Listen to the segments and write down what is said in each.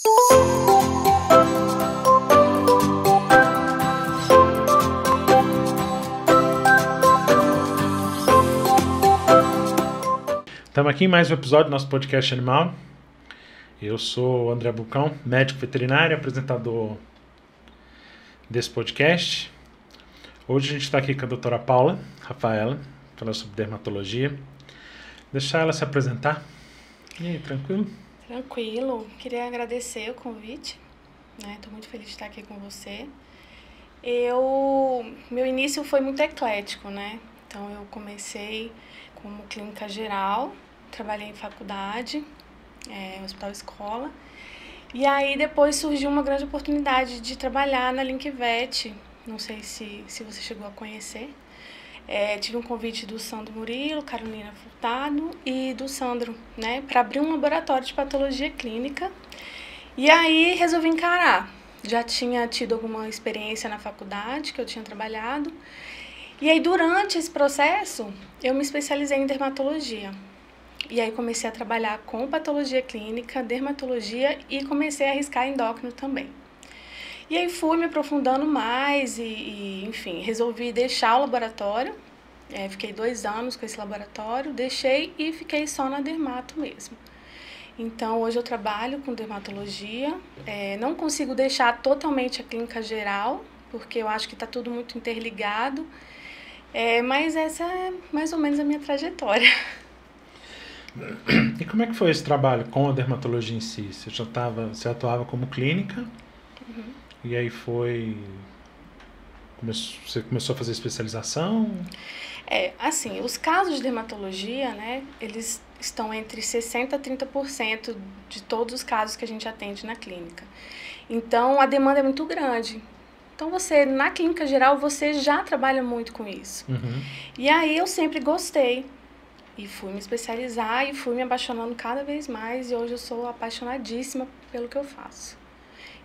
Estamos aqui em mais um episódio do nosso podcast animal. Eu sou o André Bucão, médico veterinário, apresentador desse podcast. Hoje a gente está aqui com a doutora Paula Rafaela, falando sobre dermatologia. Deixar ela se apresentar. E aí, tranquilo? Tranquilo. Queria agradecer o convite, né? Estou muito feliz de estar aqui com você. Meu início foi muito eclético, né? Então eu comecei como clínica geral, trabalhei em faculdade, hospital escola. E aí depois surgiu uma grande oportunidade de trabalhar na Linkvet. Não sei se você chegou a conhecer. Tive um convite do Sandro Murilo, Carolina Furtado e do Sandro, né, para abrir um laboratório de patologia clínica. E aí resolvi encarar. Já tinha tido alguma experiência na faculdade, que eu tinha trabalhado. E aí durante esse processo, eu me especializei em dermatologia. E aí comecei a trabalhar com patologia clínica, dermatologia e comecei a arriscar endócrino também. E aí fui me aprofundando mais enfim, resolvi deixar o laboratório. Fiquei 2 anos com esse laboratório, deixei e fiquei só na dermato mesmo. Então hoje eu trabalho com dermatologia, não consigo deixar totalmente a clínica geral, porque eu acho que está tudo muito interligado, mas essa é mais ou menos a minha trajetória. E como é que foi esse trabalho com a dermatologia em si? Você atuava como clínica, e aí você começou a fazer especialização? Assim, os casos de dermatologia, né, eles estão entre 60% a 30% de todos os casos que a gente atende na clínica. Então, a demanda é muito grande. Então, na clínica geral, você já trabalha muito com isso. Uhum. E aí, eu sempre gostei. E fui me especializar e fui me apaixonando cada vez mais. E hoje eu sou apaixonadíssima pelo que eu faço.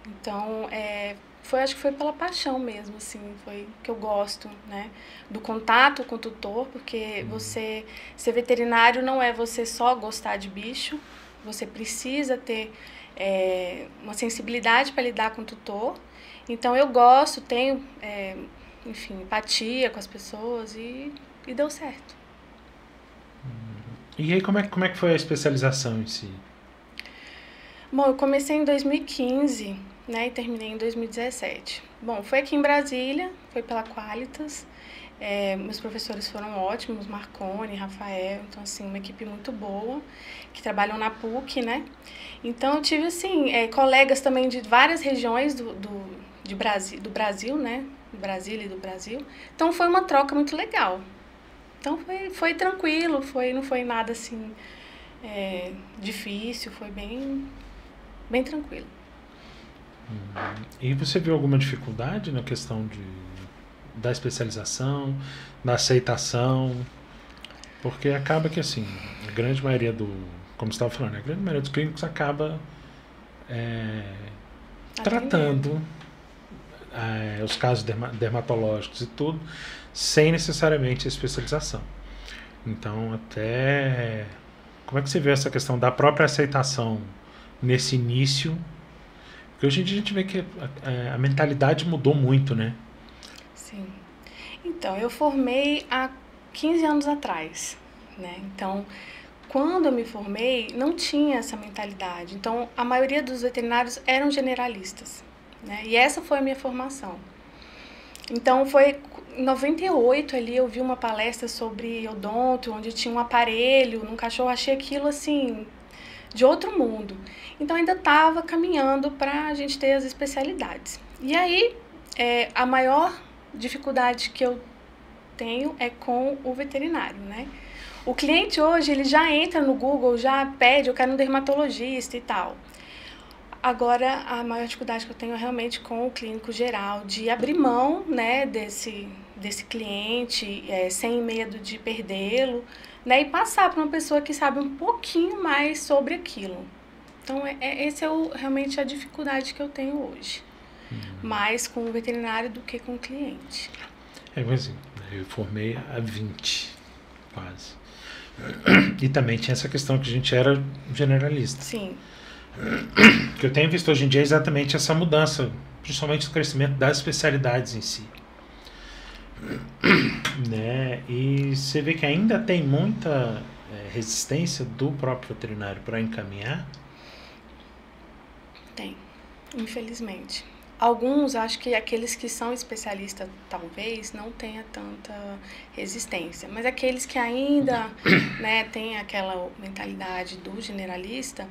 Então, acho que foi pela paixão mesmo, assim, foi que eu gosto, né? Do contato com o tutor, porque ser veterinário não é você só gostar de bicho. Você precisa ter uma sensibilidade para lidar com o tutor. Então, eu gosto, tenho, enfim, empatia com as pessoas e deu certo. E aí, como é que foi a especialização em si? Bom, eu comecei em 2015, né, e terminei em 2017. Bom, foi aqui em Brasília, foi pela Qualitas. Meus professores foram ótimos, Marconi, Rafael, então, assim, uma equipe muito boa, que trabalham na PUC, né? Então, eu tive, assim, colegas também de várias regiões do Brasil, né? Brasília e do Brasil. Então, foi uma troca muito legal. Então, foi tranquilo, não foi nada, assim, difícil, foi bem tranquilo. E você viu alguma dificuldade na questão da especialização, da aceitação? Porque acaba que, assim, a grande maioria como você estava falando, a grande maioria dos clínicos acaba tratando os casos dermatológicos e tudo, sem necessariamente a especialização. Então, como é que você vê essa questão da própria aceitação nesse início? Porque hoje em dia a gente vê que a mentalidade mudou muito, né? Sim. Então, eu formei há 15 anos atrás, né? Então, quando eu me formei, não tinha essa mentalidade. Então, a maioria dos veterinários eram generalistas, né? E essa foi a minha formação. Então, foi em 98 ali, eu vi uma palestra sobre odonto, onde tinha um aparelho num cachorro, achei aquilo, assim, de outro mundo. Então, ainda estava caminhando para a gente ter as especialidades. E aí, a maior dificuldade que eu tenho é com o veterinário, né? O cliente hoje, ele já entra no Google, já pede, eu quero um dermatologista e tal. Agora, a maior dificuldade que eu tenho é realmente com o clínico geral, de abrir mão, né, desse cliente, sem medo de perdê-lo, né, e passar para uma pessoa que sabe um pouquinho mais sobre aquilo. Então, esse é realmente a dificuldade que eu tenho hoje. Mais com o veterinário do que com o cliente. Mas eu formei há 20, quase. E também tinha essa questão que a gente era generalista. Sim. O que eu tenho visto hoje em dia é exatamente essa mudança, principalmente o crescimento das especialidades em si. Né? E você vê que ainda tem muita resistência do próprio veterinário para encaminhar? Tem, infelizmente. Alguns, acho que aqueles que são especialistas, talvez, não tenha tanta resistência. Mas aqueles que ainda, né, têm aquela mentalidade do generalista,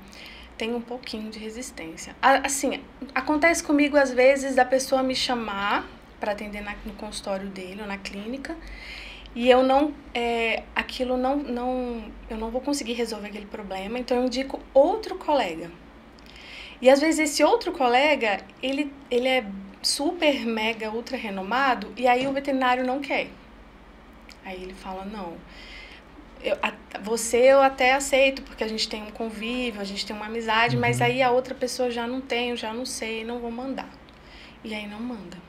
tem um pouquinho de resistência. Assim, acontece comigo, às vezes, da pessoa me chamar para atender no consultório dele ou na clínica, e eu não, eu não vou conseguir resolver aquele problema, então eu indico outro colega. E às vezes esse outro colega, ele é super, mega, ultra renomado, e aí o veterinário não quer. Aí ele fala, não, você eu até aceito, porque a gente tem um convívio, a gente tem uma amizade, mas aí a outra pessoa já não tem, eu já não sei, não vou mandar. E aí não manda.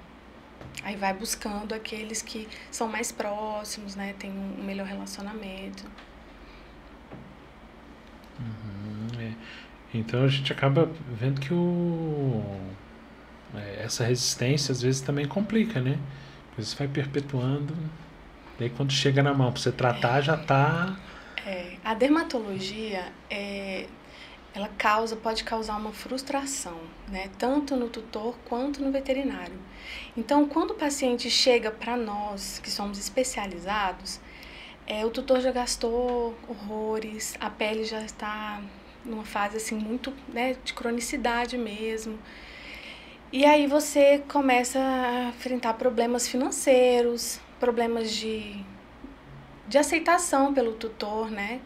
Aí vai buscando aqueles que são mais próximos, né, tem um melhor relacionamento. Então a gente acaba vendo que essa resistência às vezes também complica, né? Às vezes vai perpetuando, e aí quando chega na mão para você tratar já está... A dermatologia, ela pode causar uma frustração, né? Tanto no tutor quanto no veterinário. Então, quando o paciente chega para nós, que somos especializados, o tutor já gastou horrores, a pele já está numa fase assim muito, né, de cronicidade mesmo. E aí você começa a enfrentar problemas financeiros, problemas de aceitação pelo tutor, né?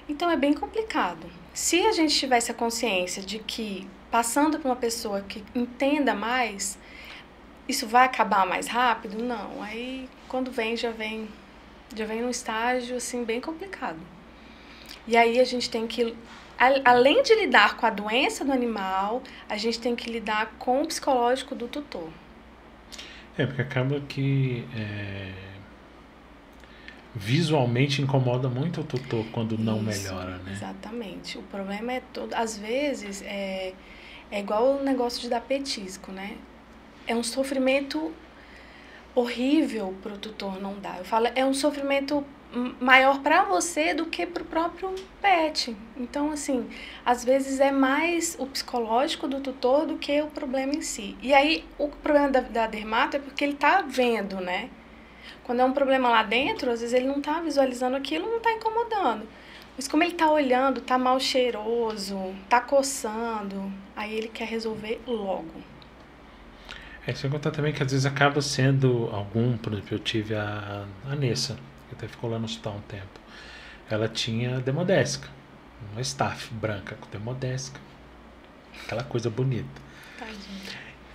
Então é bem complicado. Se a gente tivesse a consciência de que passando por uma pessoa que entenda mais, isso vai acabar mais rápido? Não. Aí quando já vem num estágio assim bem complicado. E aí a gente tem que, além de lidar com a doença do animal, a gente tem que lidar com o psicológico do tutor. Porque acaba que visualmente incomoda muito o tutor quando não melhora, né? Exatamente. O problema é todo, às vezes é igual o negócio de dar petisco, né? É um sofrimento horrível para o tutor não dar. Eu falo, é um sofrimento maior para você do que para o próprio pet. Então, assim, às vezes é mais o psicológico do tutor do que o problema em si. E aí, o problema da dermato é porque ele tá vendo, né? Quando é um problema lá dentro, às vezes ele não tá visualizando aquilo, não tá incomodando. Mas como ele tá olhando, tá mal cheiroso, tá coçando, aí ele quer resolver logo. Sem contar também que às vezes acaba sendo por exemplo, eu tive a Nessa, que até ficou lá no hospital um tempo. Ela tinha demodésica, uma staff branca com demodésica, aquela coisa bonita. Tadinha.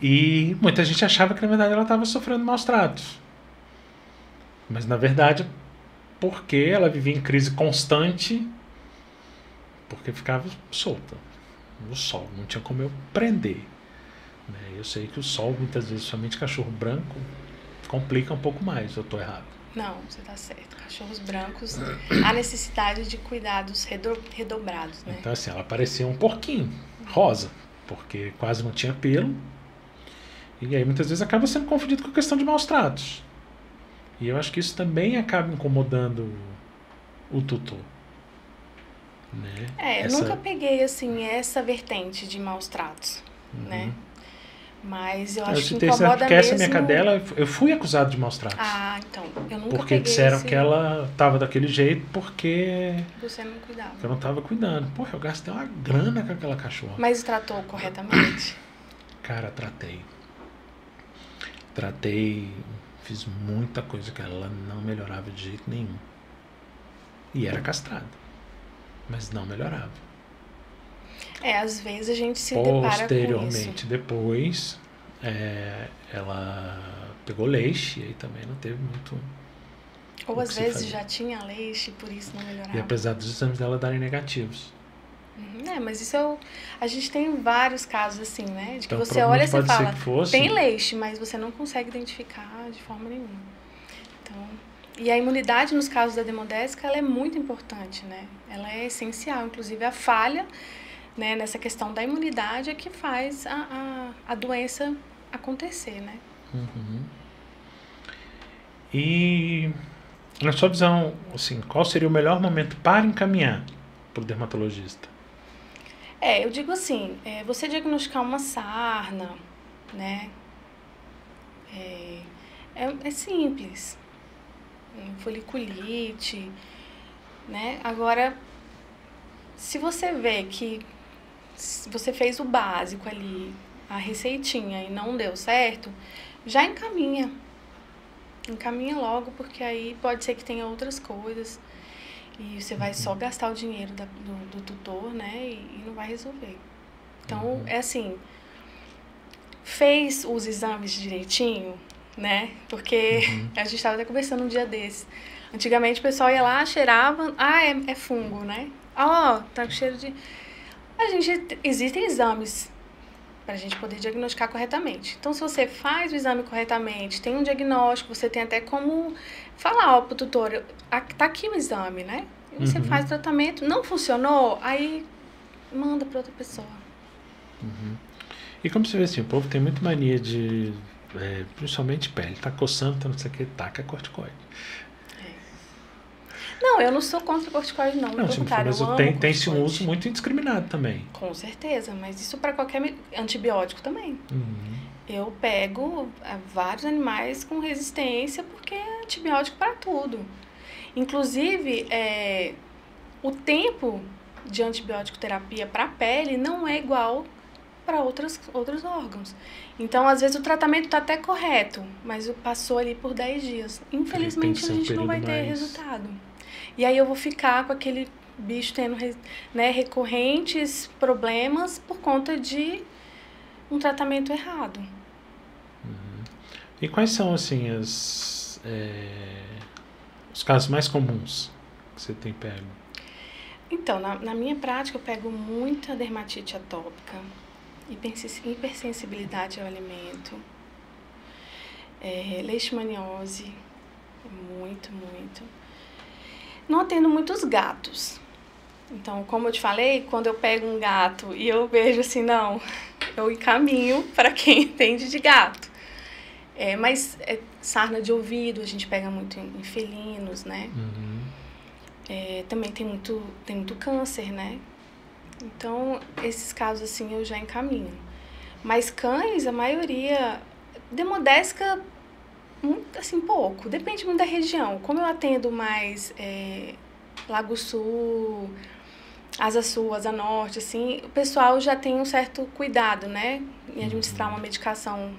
E muita gente achava que na verdade ela estava sofrendo maus tratos. Mas na verdade, porque ela vivia em crise constante, porque ficava solta no sol, não tinha como eu prender. Eu sei que o sol, muitas vezes, somente cachorro branco, complica um pouco mais, eu estou errado. Não, você está certo. Cachorros brancos, há necessidade de cuidados redobrados, né? Então, assim, ela parecia um porquinho, rosa, porque quase não tinha pelo. E aí, muitas vezes, acaba sendo confundido com a questão de maus tratos. E eu acho que isso também acaba incomodando o tutor. Né? Eu nunca peguei, assim, essa vertente de maus tratos, né? Mas eu acho que incomoda porque mesmo... essa minha cadela, eu fui acusado de maus tratos. Então, eu nunca porque peguei disseram que ela estava daquele jeito porque... Você não cuidava. Eu não estava cuidando. Porra, eu gastei uma grana com aquela cachorra. Mas tratou corretamente? Cara, tratei, fiz muita coisa que ela não melhorava de jeito nenhum. E era castrada, mas não melhorava. Às vezes a gente se depara com isso. Posteriormente, depois, ela pegou leixe e aí também não teve muito... Ou às vezes já tinha leixe e por isso não melhorava. E apesar dos exames dela darem negativos. Mas isso a gente tem vários casos assim, né? De que então, você olha e você fala, fosse... tem leixe, mas você não consegue identificar de forma nenhuma. Então, e a imunidade nos casos da demodésica, ela é muito importante, né? Ela é essencial, inclusive a falha né, nessa questão da imunidade é que faz a doença acontecer, né? Uhum. E, na sua visão, assim, qual seria o melhor momento para encaminhar para o dermatologista? Eu digo assim, você diagnosticar uma sarna, né? É simples. Foliculite, né? Agora, se você vê que você fez o básico ali, a receitinha, e não deu certo, já encaminha. Encaminha logo, porque aí pode ser que tenha outras coisas. E você vai só gastar o dinheiro do tutor, né? E não vai resolver. Então, é assim, fez os exames direitinho, né? Porque a gente estava até conversando um dia desses. Antigamente o pessoal ia lá, cheirava, é fungo, né? Tá com cheiro de... Existem exames para a gente poder diagnosticar corretamente. Então, se você faz o exame corretamente, tem um diagnóstico, você tem até como falar, pro tutor, tá aqui o exame, né? E você faz o tratamento, não funcionou, aí manda para outra pessoa. E como você vê assim, o povo tem muito mania de, principalmente pele, tá coçando, tá não sei o que, taca corticoide. Não, eu não sou contra o corticoide, não. Não, mas tem-se um uso muito indiscriminado também. Com certeza, mas isso para qualquer antibiótico também. Eu pego vários animais com resistência porque é antibiótico para tudo. Inclusive, o tempo de antibiótico terapia para a pele não é igual para outros órgãos. Então, às vezes, o tratamento está até correto, mas passou ali por 10 dias. Infelizmente, a gente não vai ter resultado. E aí eu vou ficar com aquele bicho tendo, né, recorrentes problemas por conta de um tratamento errado. E quais são, assim, os casos mais comuns que você tem pego? Então, na minha prática, eu pego muita dermatite atópica, hipersensibilidade ao alimento, leishmaniose, muito. Não atendo muitos gatos. Então, como eu te falei, quando eu pego um gato e eu vejo assim, não, eu encaminho para quem entende de gato. Mas sarna de ouvido, a gente pega muito em felinos, né? Também tem muito câncer, né? Então, esses casos assim eu já encaminho. Mas cães, a maioria, demodésica, assim, pouco. Depende muito da região. Como eu atendo mais Lago Sul, Asa Sul, Asa Norte, assim, o pessoal já tem um certo cuidado, né? Em administrar uma medicação,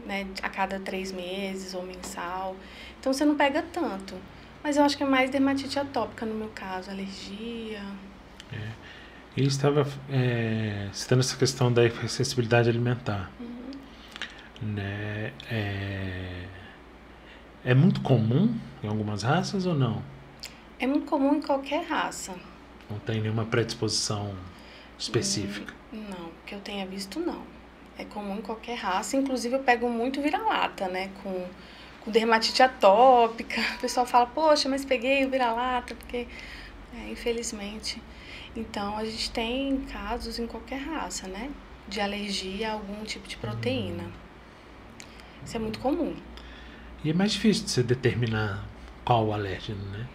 né, a cada 3 meses ou mensal. Então, você não pega tanto. Mas eu acho que é mais dermatite atópica no meu caso, alergia. E estava citando essa questão da hipersensibilidade alimentar. Né? É muito comum em algumas raças ou não? É muito comum em qualquer raça. Não tem nenhuma predisposição específica? Não, que eu tenha visto, não. É comum em qualquer raça. Inclusive, eu pego muito vira-lata, né? Com dermatite atópica. O pessoal fala, poxa, mas peguei o vira-lata, porque, infelizmente. Então, a gente tem casos em qualquer raça, né? De alergia a algum tipo de proteína. Isso é muito comum. E é mais difícil de você determinar qual o alérgeno, né?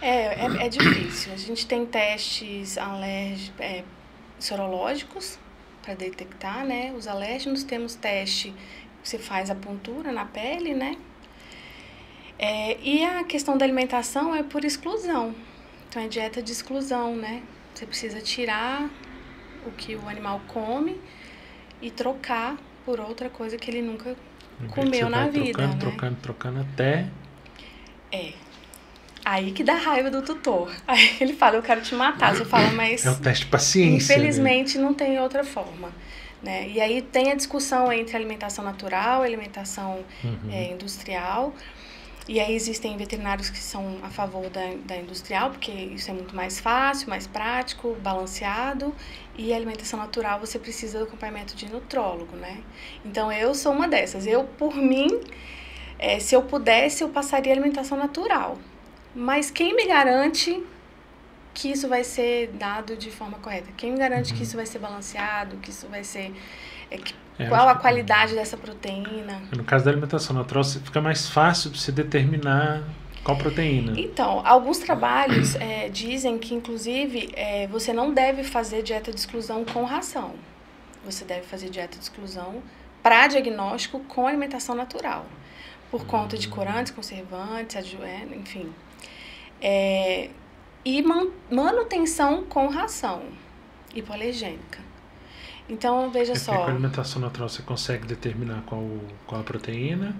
É difícil. A gente tem testes sorológicos para detectar, né, os alérgenos. Temos teste que você faz a puntura na pele, né? E a questão da alimentação é por exclusão. Então, é dieta de exclusão, né? Você precisa tirar o que o animal come e trocar por outra coisa que ele nunca comeu na vida, né? Trocando até... Aí que dá raiva do tutor. Aí ele fala, eu quero te matar. Você fala, mas... É um teste de paciência. Infelizmente, não tem outra forma. Né? E aí tem a discussão entre alimentação natural e alimentação industrial. E aí existem veterinários que são a favor da industrial, porque isso é muito mais fácil, mais prático, balanceado. E a alimentação natural, você precisa do acompanhamento de nutrólogo, né? Então, eu sou uma dessas. Eu, por mim, se eu pudesse, eu passaria alimentação natural. Mas quem me garante que isso vai ser dado de forma correta? Quem me garante que isso vai ser balanceado, que isso vai ser... qual a qualidade dessa proteína? No caso da alimentação natural, fica mais fácil de se determinar qual proteína. Então, alguns trabalhos dizem que, inclusive, você não deve fazer dieta de exclusão com ração. Você deve fazer dieta de exclusão para diagnóstico com alimentação natural. Por conta de corantes, conservantes, enfim. E manutenção com ração hipoalergênica. Então, veja só. Com a alimentação natural você consegue determinar qual a proteína?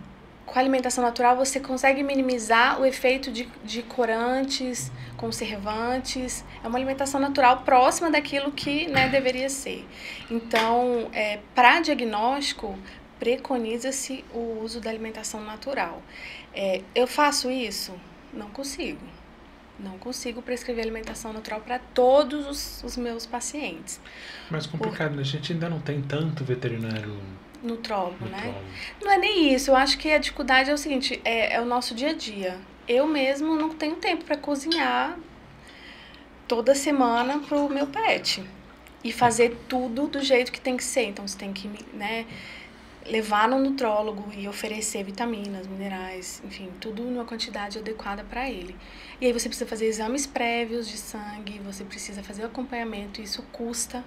Com a alimentação natural você consegue minimizar o efeito de corantes, conservantes. É uma alimentação natural próxima daquilo que, né, deveria ser. Então, para diagnóstico, preconiza-se o uso da alimentação natural. Eu faço isso? Não consigo. Não consigo prescrever alimentação natural para todos os meus pacientes. Mas complicado, né? A gente ainda não tem tanto veterinário nutrólogo, né? Não é nem isso. Eu acho que a dificuldade é o seguinte, é o nosso dia a dia. Eu mesmo não tenho tempo para cozinhar toda semana pro meu pet. E fazer tudo do jeito que tem que ser. Então, você tem que, né, levar no nutrólogo e oferecer vitaminas, minerais, enfim, tudo numa quantidade adequada para ele. E aí você precisa fazer exames prévios de sangue, você precisa fazer o acompanhamento, isso custa.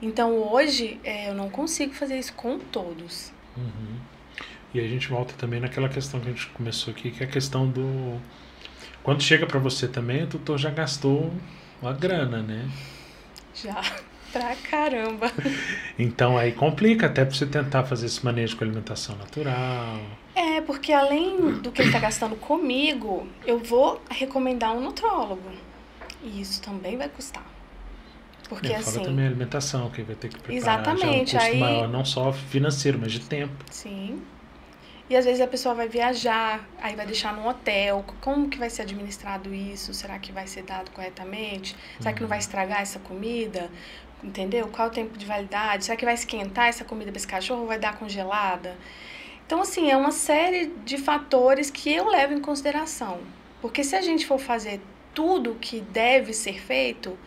Então, hoje, eu não consigo fazer isso com todos. Uhum. E a gente volta também naquela questão que a gente começou aqui, que é a questão do... Quando chega para você também, o tutor já gastou uma grana, né? Já, pra caramba. Então, aí complica até para você tentar fazer esse manejo com alimentação natural. Porque além do que ele está gastando comigo, eu vou recomendar um nutrólogo. E isso também vai custar. Porque assim... Fala também a alimentação, que vai ter que preparar. Exatamente. Já é um custo maior, não só financeiro, mas de tempo. Sim. E às vezes a pessoa vai viajar, aí vai deixar num hotel. Como que vai ser administrado isso? Será que vai ser dado corretamente? Será que não vai estragar essa comida? Entendeu? Qual é o tempo de validade? Será que vai esquentar essa comida para esse cachorro ou vai dar congelada? Então, assim, é uma série de fatores que eu levo em consideração. Porque se a gente for fazer tudo que deve ser feito,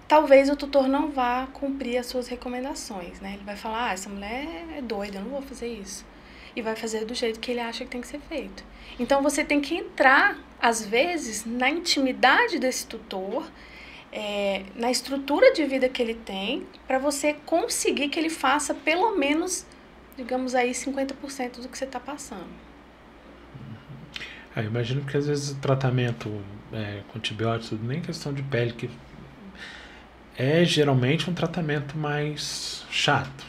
talvez o tutor não vá cumprir as suas recomendações, né? Ele vai falar, essa mulher é doida, eu não vou fazer isso. E vai fazer do jeito que ele acha que tem que ser feito. Então, você tem que entrar, às vezes, na intimidade desse tutor, na estrutura de vida que ele tem, para você conseguir que ele faça pelo menos, digamos aí, 50% do que você está passando. Eu imagino que às vezes o tratamento com antibióticos, nem questão de pele, que é geralmente um tratamento mais chato,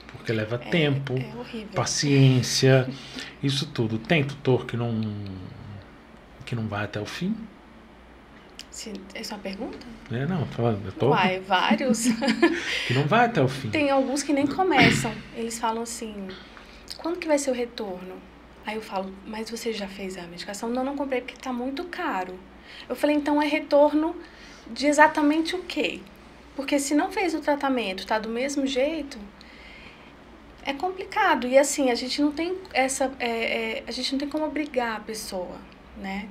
porque leva tempo, paciência, isso tudo. Tem tutor que não vai até o fim? Essa é uma pergunta? Não, eu tô... vários. Que não vai até o fim. Tem alguns que nem começam. Eles falam assim, quando que vai ser o retorno? Aí eu falo, mas você já fez a medicação? Não comprei porque tá muito caro. Eu falei, então é retorno de exatamente o quê? Porque se não fez o tratamento, tá do mesmo jeito, é complicado. E assim, a gente não tem a gente não tem como obrigar a pessoa, né?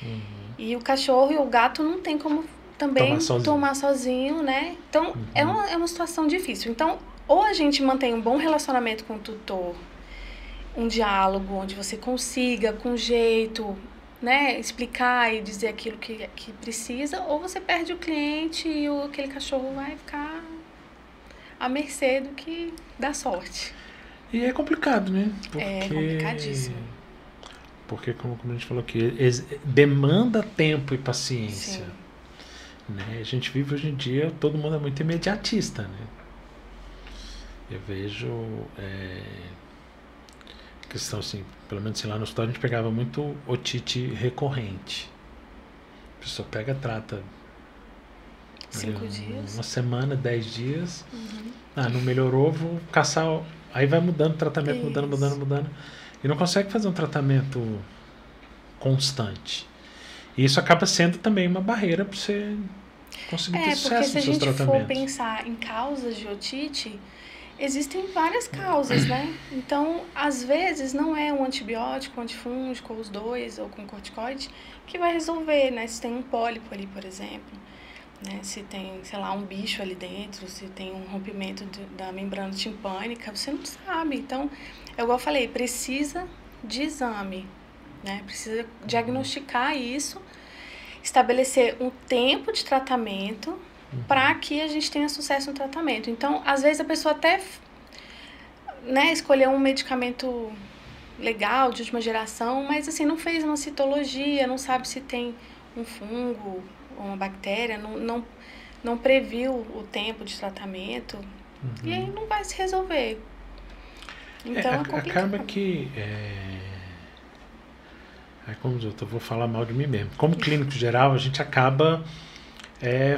Uhum. E o cachorro e o gato não tem como também tomar sozinho, né? Então, é uma situação difícil. Então, ou a gente mantém um bom relacionamento com o tutor, um diálogo onde você consiga, com jeito, né, explicar e dizer aquilo que precisa, ou você perde o cliente e aquele cachorro vai ficar à mercê do que dá sorte. E é complicado, né? É complicadíssimo. Porque, como a gente falou aqui, demanda tempo e paciência. Né? A gente vive hoje em dia, todo mundo é muito imediatista, né? Eu vejo questão assim, pelo menos assim, lá no hospital a gente pegava muito otite recorrente. A pessoa pega, trata 5 dias. Uma semana, 10 dias. Não melhorou, vou caçar. Aí vai mudando o tratamento, mudando. E não consegue fazer um tratamento constante. E isso acaba sendo também uma barreira para você conseguir ter sucesso nos seus tratamentos. Porque se a gente for pensar em causas de otite, existem várias causas, né? Então, às vezes, não é um antibiótico, um antifúngico, ou os dois, ou com corticoide, que vai resolver, né? Se tem um pólipo ali, por exemplo. né? Se tem, sei lá, um bicho ali dentro, se tem um rompimento da membrana timpânica, você não sabe. Então, é igual eu falei, precisa de exame, né? Precisa diagnosticar isso, estabelecer um tempo de tratamento para que a gente tenha sucesso no tratamento. Então, às vezes a pessoa até, né, escolheu um medicamento legal, de última geração, mas assim, não fez uma citologia, não sabe se tem um fungo ou uma bactéria, não previu o tempo de tratamento, e aí não vai se resolver. Então é complicado. Acaba que como eu vou falar mal de mim mesmo. Como clínico geral, a gente acaba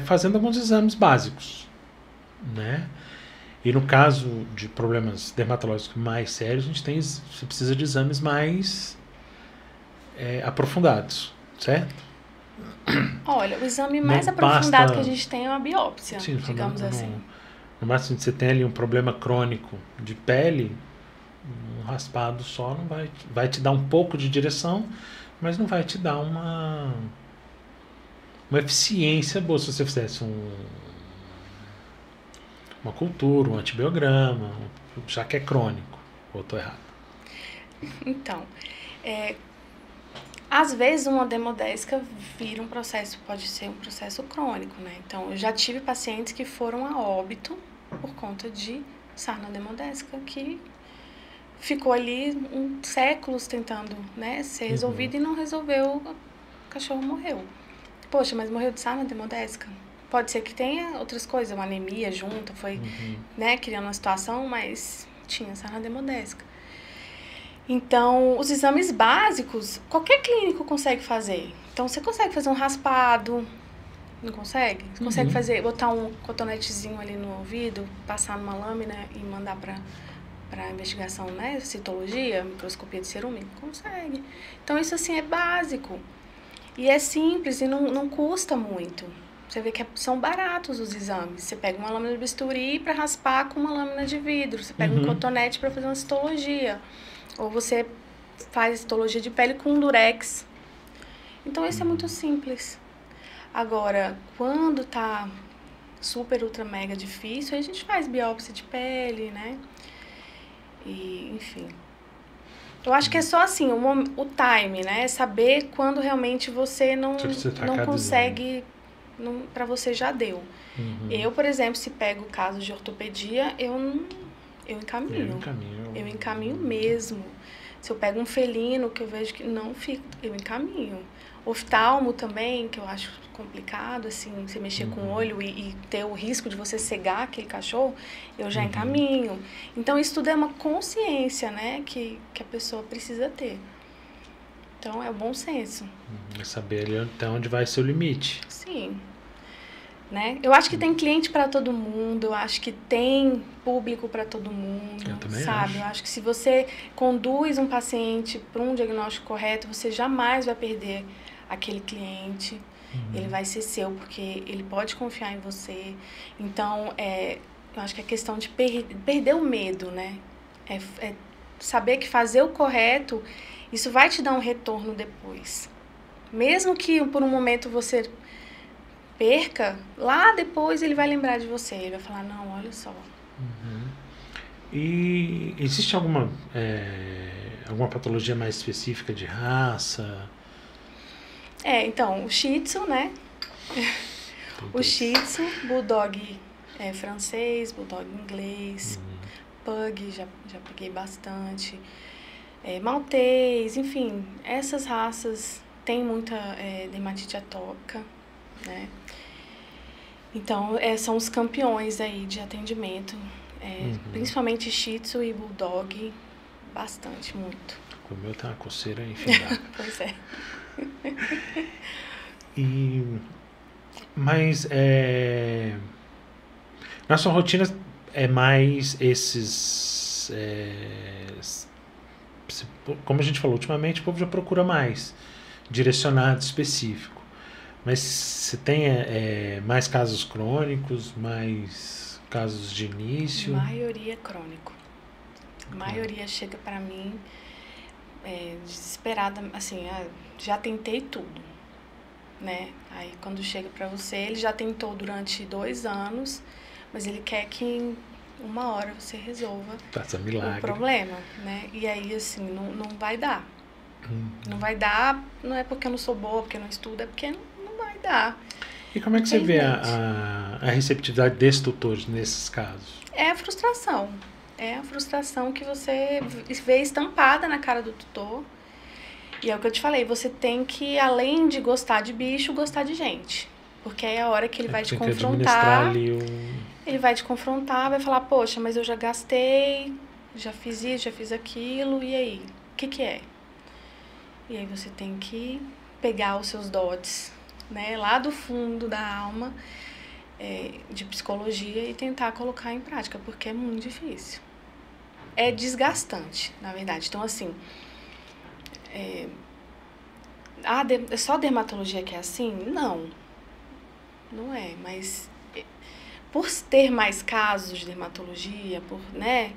fazendo alguns exames básicos, né? E no caso de problemas dermatológicos mais sérios, você precisa de exames mais aprofundados, certo? Olha, o exame mais aprofundado que a gente tem é uma biópsia, sim, digamos assim. No máximo, se você tem ali um problema crônico de pele, um raspado só não vai te dar um pouco de direção, mas não vai te dar uma eficiência boa se você fizesse uma cultura, um antibiograma, já que é crônico. Ou estou errado? Então, às vezes uma demodésica vira um processo, pode ser um processo crônico, né? Então, eu já tive pacientes que foram a óbito por conta de sarna demodésica, que ficou ali séculos tentando, né, ser resolvido e não resolveu, o cachorro morreu. Poxa, mas morreu de sarna demodésica? Pode ser que tenha outras coisas, uma anemia junto, foi, né, criando uma situação, mas tinha sarna demodésica. Então, os exames básicos, qualquer clínico consegue fazer. Então, você consegue fazer um raspado, não consegue? Você consegue botar um cotonetezinho ali no ouvido, passar numa lâmina e mandar para investigação, né, citologia, microscopia de cerume? Consegue. Então, isso assim é básico. E é simples e não custa muito. Você vê que são baratos os exames. Você pega uma lâmina de bisturi para raspar com uma lâmina de vidro. Você pega um cotonete para fazer uma citologia. Ou você faz citologia de pele com um durex. Então, isso é muito simples. Agora, quando tá super, ultra, mega difícil, aí a gente faz biópsia de pele, né? E, enfim. Eu acho que é só assim, o time, né? Saber quando realmente você não consegue, para você já deu. Eu, por exemplo, se pego casos de ortopedia, eu encaminho. Eu encaminho mesmo. Se eu pego um felino que eu vejo que não fica, eu encaminho. Oftalmo também, que eu acho complicado, assim, você mexer com o olho e ter o risco de você cegar aquele cachorro, eu já encaminho. Então, isso tudo é uma consciência, né, que a pessoa precisa ter. Então, é o bom senso. É saber ali até onde vai ser o limite. Sim. Né? Eu acho que tem cliente para todo mundo, eu acho que tem público para todo mundo, eu também sabe? acho. Eu acho que se você conduz um paciente para um diagnóstico correto, você jamais vai perder aquele cliente. Ele vai ser seu, porque ele pode confiar em você. Então, eu acho que é questão de perder o medo, né? É saber que fazer o correto, isso vai te dar um retorno depois. Mesmo que por um momento você perca, lá depois ele vai lembrar de você. Ele vai falar, não, olha só. E existe alguma patologia mais específica de raça? Então, o Shih Tzu, né? O Shih Tzu, Bulldog francês, Bulldog inglês, Pug, já peguei bastante. Maltês, enfim, essas raças têm muita dermatite atópica, né? Então, são os campeões aí de atendimento, principalmente Shih Tzu e Bulldog, bastante, muito. O meu tá uma coceira infindável. Pois é. Mas na sua rotina é mais esses, como a gente falou, ultimamente o povo já procura mais direcionado, específico. Mas você tem mais casos crônicos, mais casos de início? Maioria crônico. A maioria chega para mim desesperada, assim, já tentei tudo. né? Aí quando chega pra você, ele já tentou durante 2 anos, mas ele quer que em 1 hora você resolva Faça milagre. o problema, né? E aí, assim, não vai dar. Não vai dar, não é porque eu não sou boa, porque eu não estudo, é porque não vai dar. E como é que você vê a receptividade desses tutores nesses casos? É a frustração. É a frustração que você vê estampada na cara do tutor. E é o que eu te falei, você tem que, além de gostar de bicho, gostar de gente. Porque aí é a hora que ele vai te confrontar. Ali Ele vai te confrontar, vai falar, poxa, mas eu já gastei, já fiz isso, já fiz aquilo, e aí? O que é? E aí você tem que pegar os seus dotes, né, lá do fundo da alma, de psicologia e tentar colocar em prática, porque é muito difícil. É desgastante, na verdade. Então, assim, é só dermatologia que é assim? Não é, mas por ter mais casos de dermatologia, né,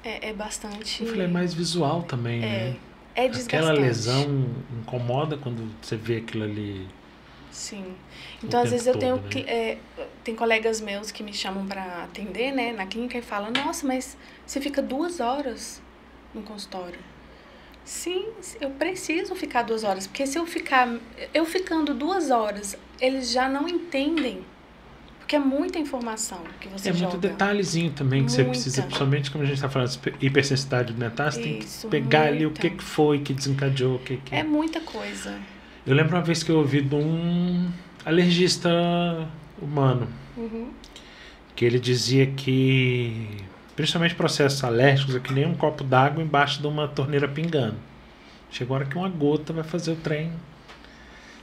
é bastante... Eu falei, mais visual também, né? É desgastante. Aquela lesão incomoda quando você vê aquilo ali. Sim. Então, às vezes eu tenho, né? Tem colegas meus que me chamam para atender, né, na clínica e falam, nossa, mas você fica 2 horas no consultório. Sim, eu preciso ficar 2 horas, porque se eu ficando 2 horas, eles já não entendem. Porque é muita informação que você joga. É muito detalhezinho também que você precisa, principalmente como a gente está falando de hipersensibilidade alimentar, você tem que pegar ali o que foi que desencadeou, o que... É muita coisa. Eu lembro uma vez que eu ouvi de um alergista humano, que ele dizia que, principalmente processos alérgicos, é que nem um copo d'água embaixo de uma torneira pingando. Chegou a hora que uma gota vai fazer o trem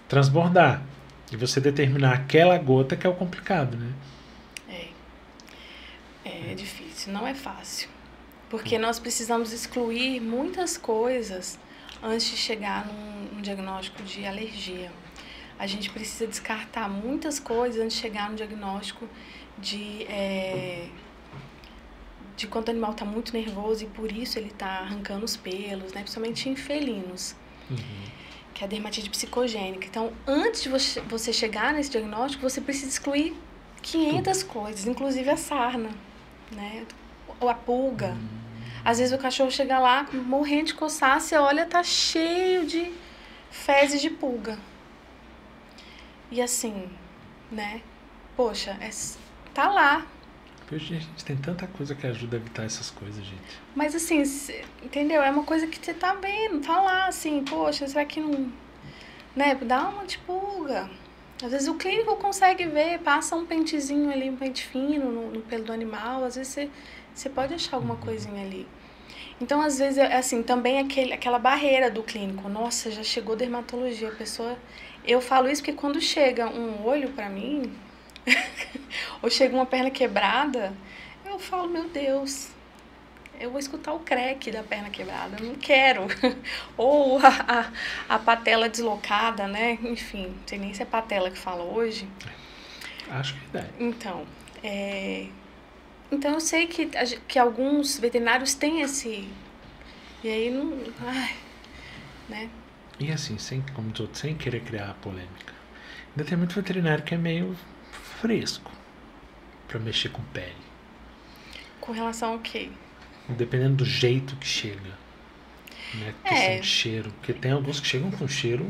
transbordar. E você determinar aquela gota que é o complicado, né? É difícil, não é fácil. Porque nós precisamos excluir muitas coisas antes de chegar num diagnóstico de alergia. A gente precisa descartar muitas coisas antes de chegar no diagnóstico de quando o animal está muito nervoso e por isso ele está arrancando os pelos, né? Principalmente em felinos. Que é a dermatite psicogênica. Então, antes de você chegar nesse diagnóstico, você precisa excluir 500 coisas, inclusive a sarna, né? Ou a pulga. Às vezes o cachorro chega lá morrendo de coçar, você olha, tá cheio de fezes de pulga. E assim, né? Poxa, tá lá. Hoje a gente tem tanta coisa que ajuda a evitar essas coisas, gente. Mas assim, entendeu? É uma coisa que você tá vendo, tá lá, assim, poxa, será que não... Né? Dá uma de pulga. Às vezes o clínico consegue ver, passa um pentezinho ali, um pente fino no pelo do animal, às vezes você pode achar alguma coisinha ali. Então, às vezes, assim, também aquela barreira do clínico. Nossa, já chegou dermatologia, a pessoa... Eu falo isso porque quando chega um olho pra mim... ou chega uma perna quebrada, eu falo, meu Deus, eu vou escutar o crack da perna quebrada, eu não quero. Ou a patela deslocada, né? Enfim, não sei nem se é patela que fala hoje. Acho que é. Então, então eu sei que alguns veterinários têm esse... E aí não... Ai, né? E assim, como diz outro, sem querer criar polêmica, ainda tem muito veterinário que é meio fresco para mexer com pele. Com relação ao quê? Dependendo do jeito que chega. Né? Questão de cheiro. Porque tem alguns que chegam com cheiro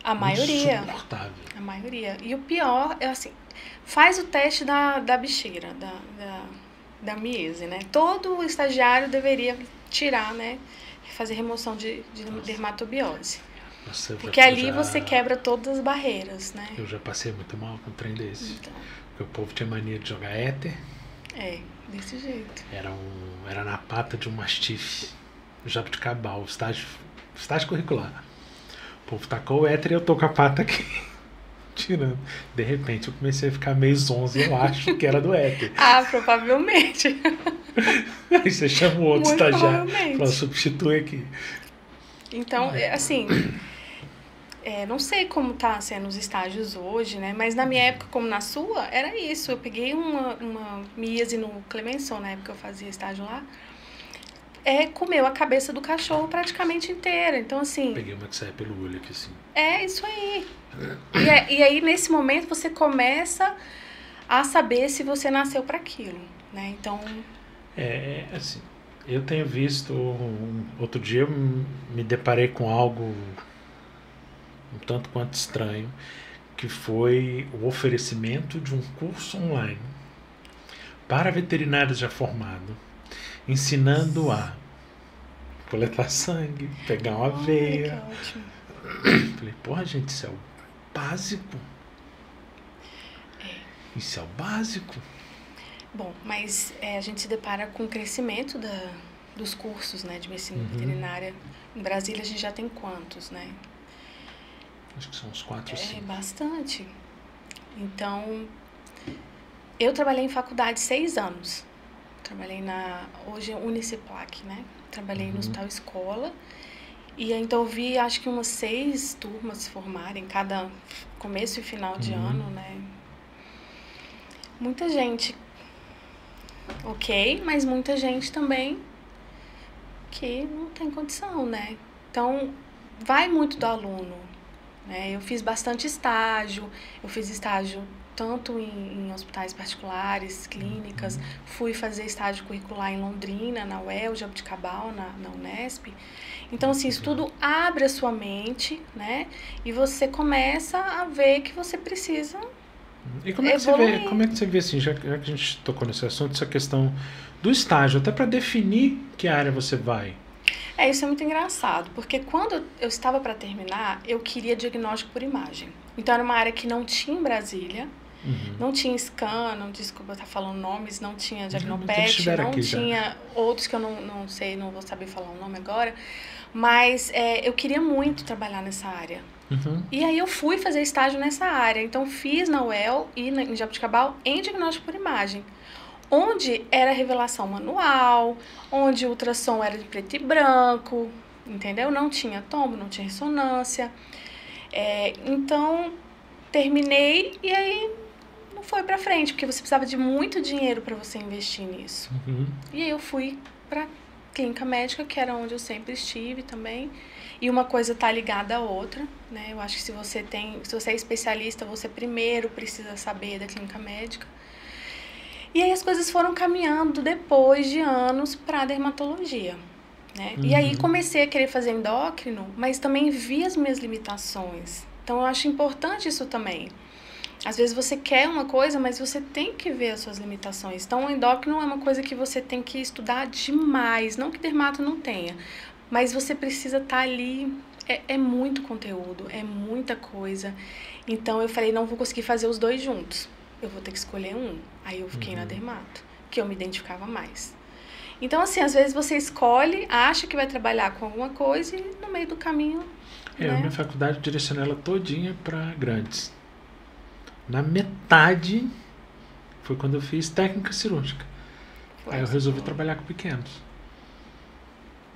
insuportável. A maioria. E o pior é assim, faz o teste da bicheira, da miese, né? Todo estagiário deveria tirar, né? Fazer remoção de dermatobiose. Nossa, porque ali você quebra todas as barreiras, né? Eu já passei muito mal com um trem desse. Então. Porque o povo tinha mania de jogar éter. Desse jeito. Era na pata de um mastife, jabuticabal, estágio curricular. O povo tacou o éter e eu tô com a pata aqui, tirando. De repente eu comecei a ficar meio zonzo, eu acho que era do éter. Provavelmente. Aí você chama o outro estagiário e fala, substitui aqui. Então, assim, não sei como tá sendo os estágios hoje, né? Mas na minha época, como na sua, era isso. Eu peguei uma miase no Clemenceau, na época que eu fazia estágio lá. comeu a cabeça do cachorro praticamente inteira. Então, assim... Peguei uma que sai pelo olho aqui, assim. É isso aí. E aí, nesse momento, você começa a saber se você nasceu para aquilo, né? Então... assim, eu tenho visto... Outro dia eu me deparei com algo um tanto quanto estranho, que foi o oferecimento de um curso online para veterinários já formados, ensinando a coletar sangue, pegar uma veia. Que ótimo. Falei, porra, gente, isso é o básico. Isso é o básico. Bom, mas a gente se depara com o crescimento dos cursos, né, de medicina veterinária. Em Brasília a gente já tem quantos, né? Acho que são uns 4 ou 5. É bastante. Então, eu trabalhei em faculdade 6 anos. Trabalhei hoje é Uniciplac, né? Trabalhei no Hospital Escola. E então eu vi, acho que umas 6 turmas se formarem, cada começo e final de ano, né? Muita gente, ok, mas muita gente também que não tem condição, né? Então, vai muito do aluno, né? Eu fiz bastante estágio, eu fiz estágio tanto em hospitais particulares, clínicas, fui fazer estágio curricular em Londrina, na UEL, Jabuticabal, na Unesp. Então, assim, isso tudo abre a sua mente, né? E você começa a ver que você precisa E como é que você vê assim, já que a gente tocou nesse assunto, essa questão do estágio, até para definir que área você vai? Isso é muito engraçado, porque quando eu estava para terminar, eu queria diagnóstico por imagem. Então, era uma área que não tinha em Brasília, não tinha scan, desculpa eu estar falando nomes, não tinha Diagnopet, não tinha outros que eu não sei, não vou saber falar o nome agora, mas eu queria muito trabalhar nessa área. E aí eu fui fazer estágio nessa área, então fiz na UEL e em Jabuticabal em diagnóstico por imagem, onde era revelação manual, onde o ultrassom era de preto e branco, entendeu? Não tinha tombo, não tinha ressonância. Então, terminei e aí não foi pra frente, porque você precisava de muito dinheiro para você investir nisso. E aí eu fui pra clínica médica, que era onde eu sempre estive também. E uma coisa tá ligada à outra, né? Eu acho que se você é especialista, você primeiro precisa saber da clínica médica. E aí as coisas foram caminhando depois de anos para dermatologia, né? E aí comecei a querer fazer endócrino, mas também vi as minhas limitações. Então eu acho importante isso também. Às vezes você quer uma coisa, mas você tem que ver as suas limitações. Então o endócrino é uma coisa que você tem que estudar demais, não que dermato não tenha, mas você precisa estar ali, é muito conteúdo, é muita coisa. Então eu falei, não vou conseguir fazer os dois juntos. Eu vou ter que escolher um. Aí eu fiquei na dermato, que eu me identificava mais. Então, assim, às vezes você escolhe, acha que vai trabalhar com alguma coisa e no meio do caminho... A minha faculdade direcionou ela todinha para grandes. Na metade foi quando eu fiz técnica cirúrgica. Aí eu resolvi trabalhar com pequenos.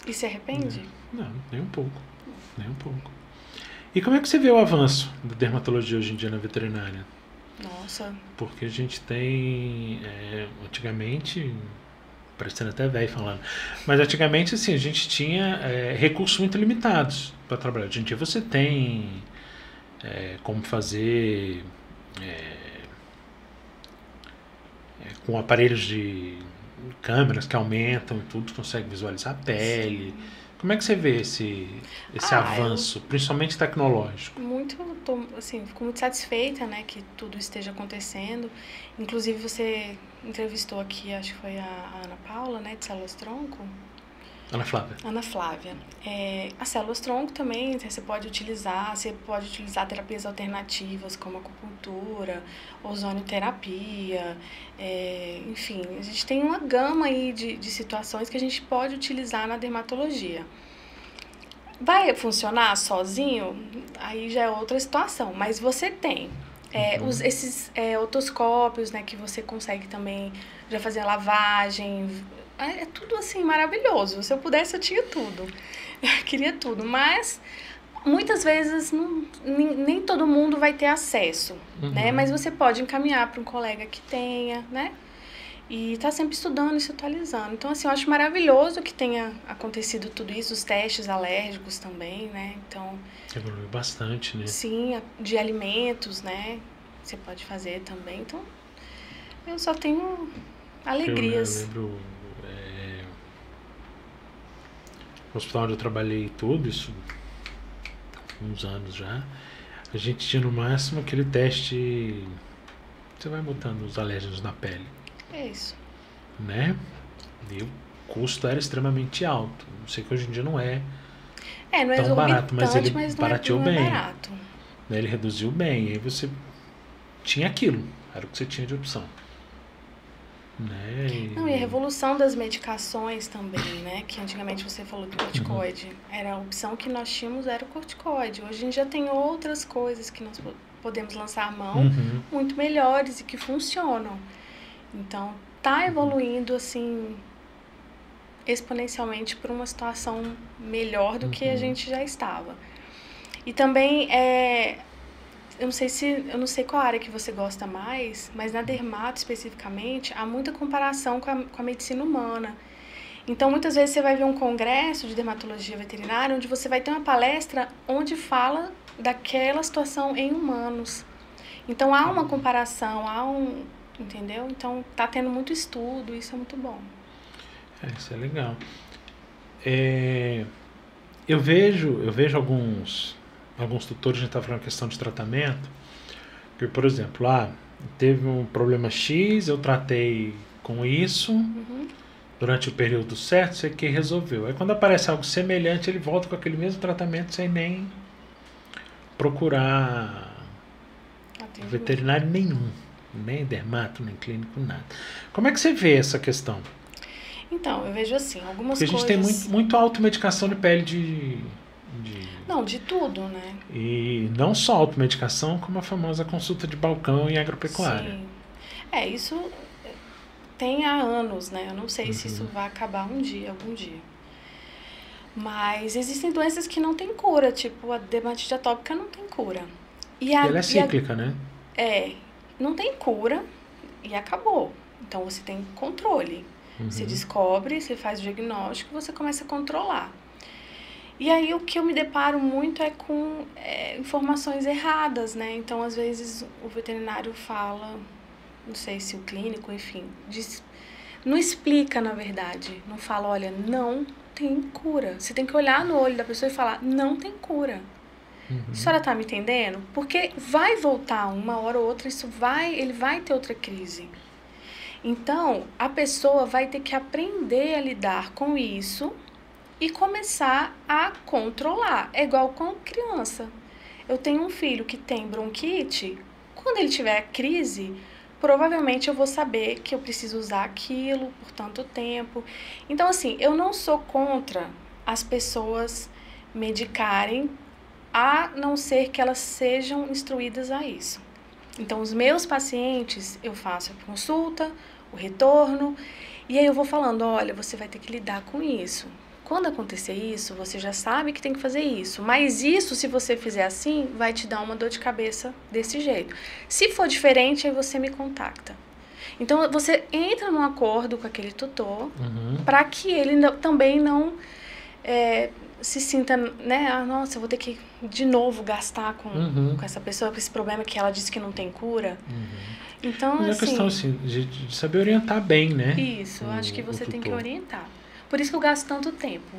E se arrepende? Não, nem um pouco. Nem um pouco. E como é que você vê o avanço da dermatologia hoje em dia na veterinária? Nossa. Porque a gente tem, antigamente, parecendo até velho falando, mas antigamente assim, a gente tinha recursos muito limitados para trabalhar. Hoje em dia você tem como fazer com aparelhos de câmeras que aumentam e tudo, consegue visualizar a pele. Sim. Como é que você vê esse avanço, principalmente tecnológico? Fico muito satisfeita, né, que tudo esteja acontecendo. Inclusive, você entrevistou aqui, acho que foi a Ana Paula, né, de células-tronco. Ana Flávia. As células-tronco também você pode utilizar terapias alternativas como acupuntura, ozonioterapia, enfim, a gente tem uma gama aí de situações que a gente pode utilizar na dermatologia. Vai funcionar sozinho? Aí já é outra situação, mas você tem esses otoscópios, né, que você consegue também já fazer a lavagem. É tudo assim maravilhoso. Se eu pudesse, eu tinha tudo. Eu queria tudo, mas muitas vezes nem todo mundo vai ter acesso, né? Mas você pode encaminhar para um colega que tenha, né? E tá sempre estudando e se atualizando. Então, assim, eu acho maravilhoso que tenha acontecido tudo isso, os testes alérgicos também, né? Então, Evoluiu bastante, né? sim, de alimentos, né? Você pode fazer também. Então, eu só tenho alegrias. Eu lembro, no hospital onde eu trabalhei e tudo, isso há uns anos já, a gente tinha no máximo aquele teste, você vai botando os alérgenos na pele, É isso. né? E o custo era extremamente alto. Não sei que hoje em dia não é Não é tão barato, mas ele mas barateou não é bem. barato. Né? Ele reduziu bem, e aí você tinha aquilo, era o que você tinha de opção. Né? Não, e a revolução das medicações também, né? Que antigamente você falou do corticoide. Era a opção que nós tínhamos, era o corticoide. Hoje a gente já tem outras coisas que nós podemos lançar a mão, muito melhores e que funcionam. Então, tá evoluindo, assim, exponencialmente para uma situação melhor do que a gente já estava. E também, eu não sei qual área que você gosta mais, mas na dermato especificamente, há muita comparação com a medicina humana. Então, muitas vezes você vai ver um congresso de dermatologia veterinária onde você vai ter uma palestra onde fala daquela situação em humanos. Então, há uma comparação, entendeu? Então, tá tendo muito estudo, isso é muito bom. Isso é legal. Eu vejo alguns tutores, a gente está falando questão de tratamento, que, por exemplo, teve um problema X, eu tratei com isso, durante o período certo, sei que resolveu. Aí quando aparece algo semelhante, ele volta com aquele mesmo tratamento sem nem procurar veterinário nenhum, nem dermato, nem clínico, nada. Como é que você vê essa questão? Então, eu vejo assim, algumas coisas... Porque a gente tem muito automedicação de pele Não, de tudo, né? E não só automedicação, como a famosa consulta de balcão em agropecuária. Sim. Isso tem há anos, né? Eu não sei se isso vai acabar algum dia. Mas existem doenças que não têm cura, tipo a dermatite atópica não tem cura. Ela é cíclica, né? Não tem cura e acabou. Então você tem controle. Você descobre, você faz o diagnóstico, você começa a controlar. E aí o que eu me deparo muito é com informações erradas, né? Então, às vezes, o veterinário fala, não sei se o clínico, enfim, não explica, na verdade. Não fala, olha, não tem cura. Você tem que olhar no olho da pessoa e falar, não tem cura. A senhora tá me entendendo? Porque vai voltar uma hora ou outra, ele vai ter outra crise. Então, a pessoa vai ter que aprender a lidar com isso e começar a controlar. É igual com criança. Eu tenho um filho que tem bronquite. Quando ele tiver crise, provavelmente eu vou saber que eu preciso usar aquilo por tanto tempo. Então, assim, eu não sou contra as pessoas medicarem, a não ser que elas sejam instruídas a isso. Então, os meus pacientes, eu faço a consulta, o retorno, e aí eu vou falando, olha, você vai ter que lidar com isso. Quando acontecer isso, você já sabe que tem que fazer isso. Mas isso, se você fizer assim, vai te dar uma dor de cabeça desse jeito. Se for diferente, aí você me contacta. Então, você entra num acordo com aquele tutor para que ele também não se sinta, né? Nossa, eu vou ter que de novo gastar com essa pessoa, com esse problema que ela disse que não tem cura. Então, mas assim... é questão assim, de saber orientar bem, né? Isso, eu acho que você tem que orientar. Por isso que eu gasto tanto tempo.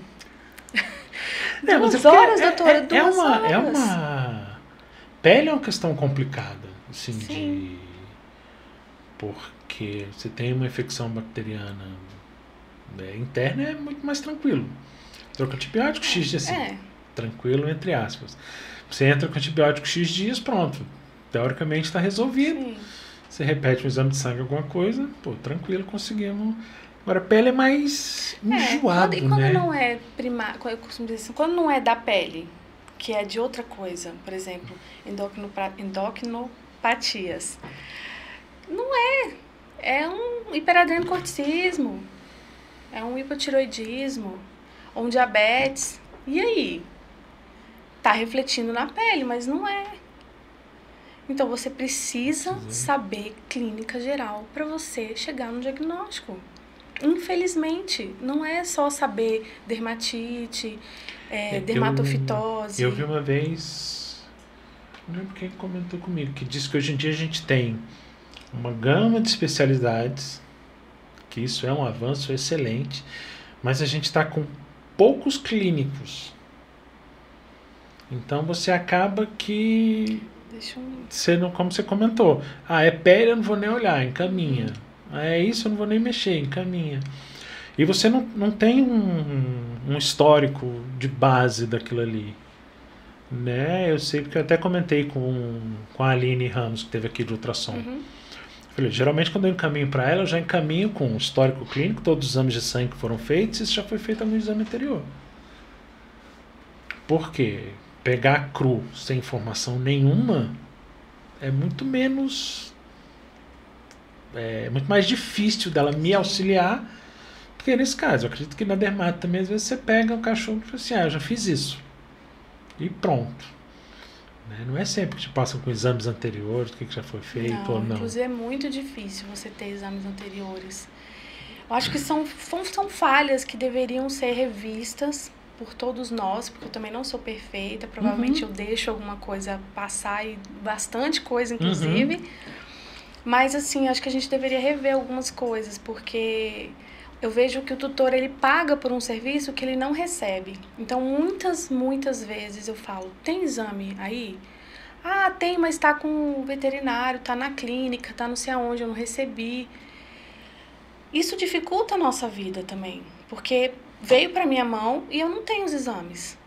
Não, 2 horas, doutora, 2 horas. Pele é uma questão complicada, assim, Sim. porque você tem uma infecção bacteriana interna, é muito mais tranquilo. Troca antibiótico X dias, assim, tranquilo entre aspas. Você entra com antibiótico X dias, pronto. Teoricamente está resolvido. Sim. Você repete um exame de sangue, alguma coisa, tranquilo, conseguimos. Agora, a pele é mais enjoado, quando né? não é primário, eu costumo dizer assim, quando não é da pele, que é de outra coisa, por exemplo, endocrinopatias, não é. É um hiperadrenocorticismo, é um hipotiroidismo, ou um diabetes. E aí? Tá refletindo na pele, mas não é. Então, você precisa saber clínica geral para você chegar no diagnóstico. Infelizmente, não é só saber dermatite, dermatofitose. Eu vi uma vez, não lembro quem comentou comigo, que disse que hoje em dia a gente tem uma gama de especialidades, que isso é um avanço excelente, mas a gente está com poucos clínicos. Então você acaba que, você não, como você comentou, é pele, eu não vou nem olhar, encaminha. É isso, eu não vou nem mexer, encaminha. E você não tem um histórico de base daquilo ali. Né? Eu sei, porque eu até comentei com a Aline Ramos, que teve aqui de ultrassom. Falei, geralmente quando eu encaminho para ela, eu já encaminho com o histórico clínico, todos os exames de sangue que foram feitos, isso já foi feito no exame anterior. Por quê? Pegar cru, sem informação nenhuma, é muito menos... É muito mais difícil dela me auxiliar, porque nesse caso, eu acredito que na dermato também, às vezes você pega o cachorro e fala assim, eu já fiz isso. E pronto. Né? Não é sempre que te passam com exames anteriores, o que já foi feito ou não. Inclusive é muito difícil você ter exames anteriores. Eu acho que são falhas que deveriam ser revistas por todos nós, porque eu também não sou perfeita, provavelmente eu deixo alguma coisa passar, e bastante coisa, inclusive. Mas, assim, acho que a gente deveria rever algumas coisas, porque eu vejo que o tutor, ele paga por um serviço que ele não recebe. Então, muitas vezes eu falo, tem exame aí? Tem, mas tá com o veterinário, tá na clínica, tá não sei aonde, eu não recebi. Isso dificulta a nossa vida também, porque veio pra minha mão e eu não tenho os exames.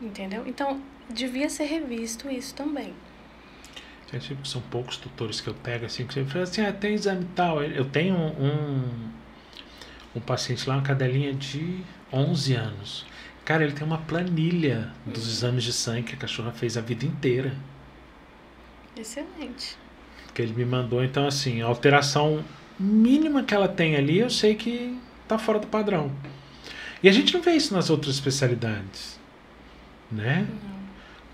Entendeu? Então, devia ser revisto isso também. São poucos tutores que eu pego assim, que você fala assim, tem exame tal. Eu tenho um paciente lá, uma cadelinha de 11 anos. Cara, ele tem uma planilha dos exames de sangue que a cachorra fez a vida inteira. Excelente. Que ele me mandou. Então, assim, a alteração mínima que ela tem ali, eu sei que tá fora do padrão. E a gente não vê isso nas outras especialidades, né? Não.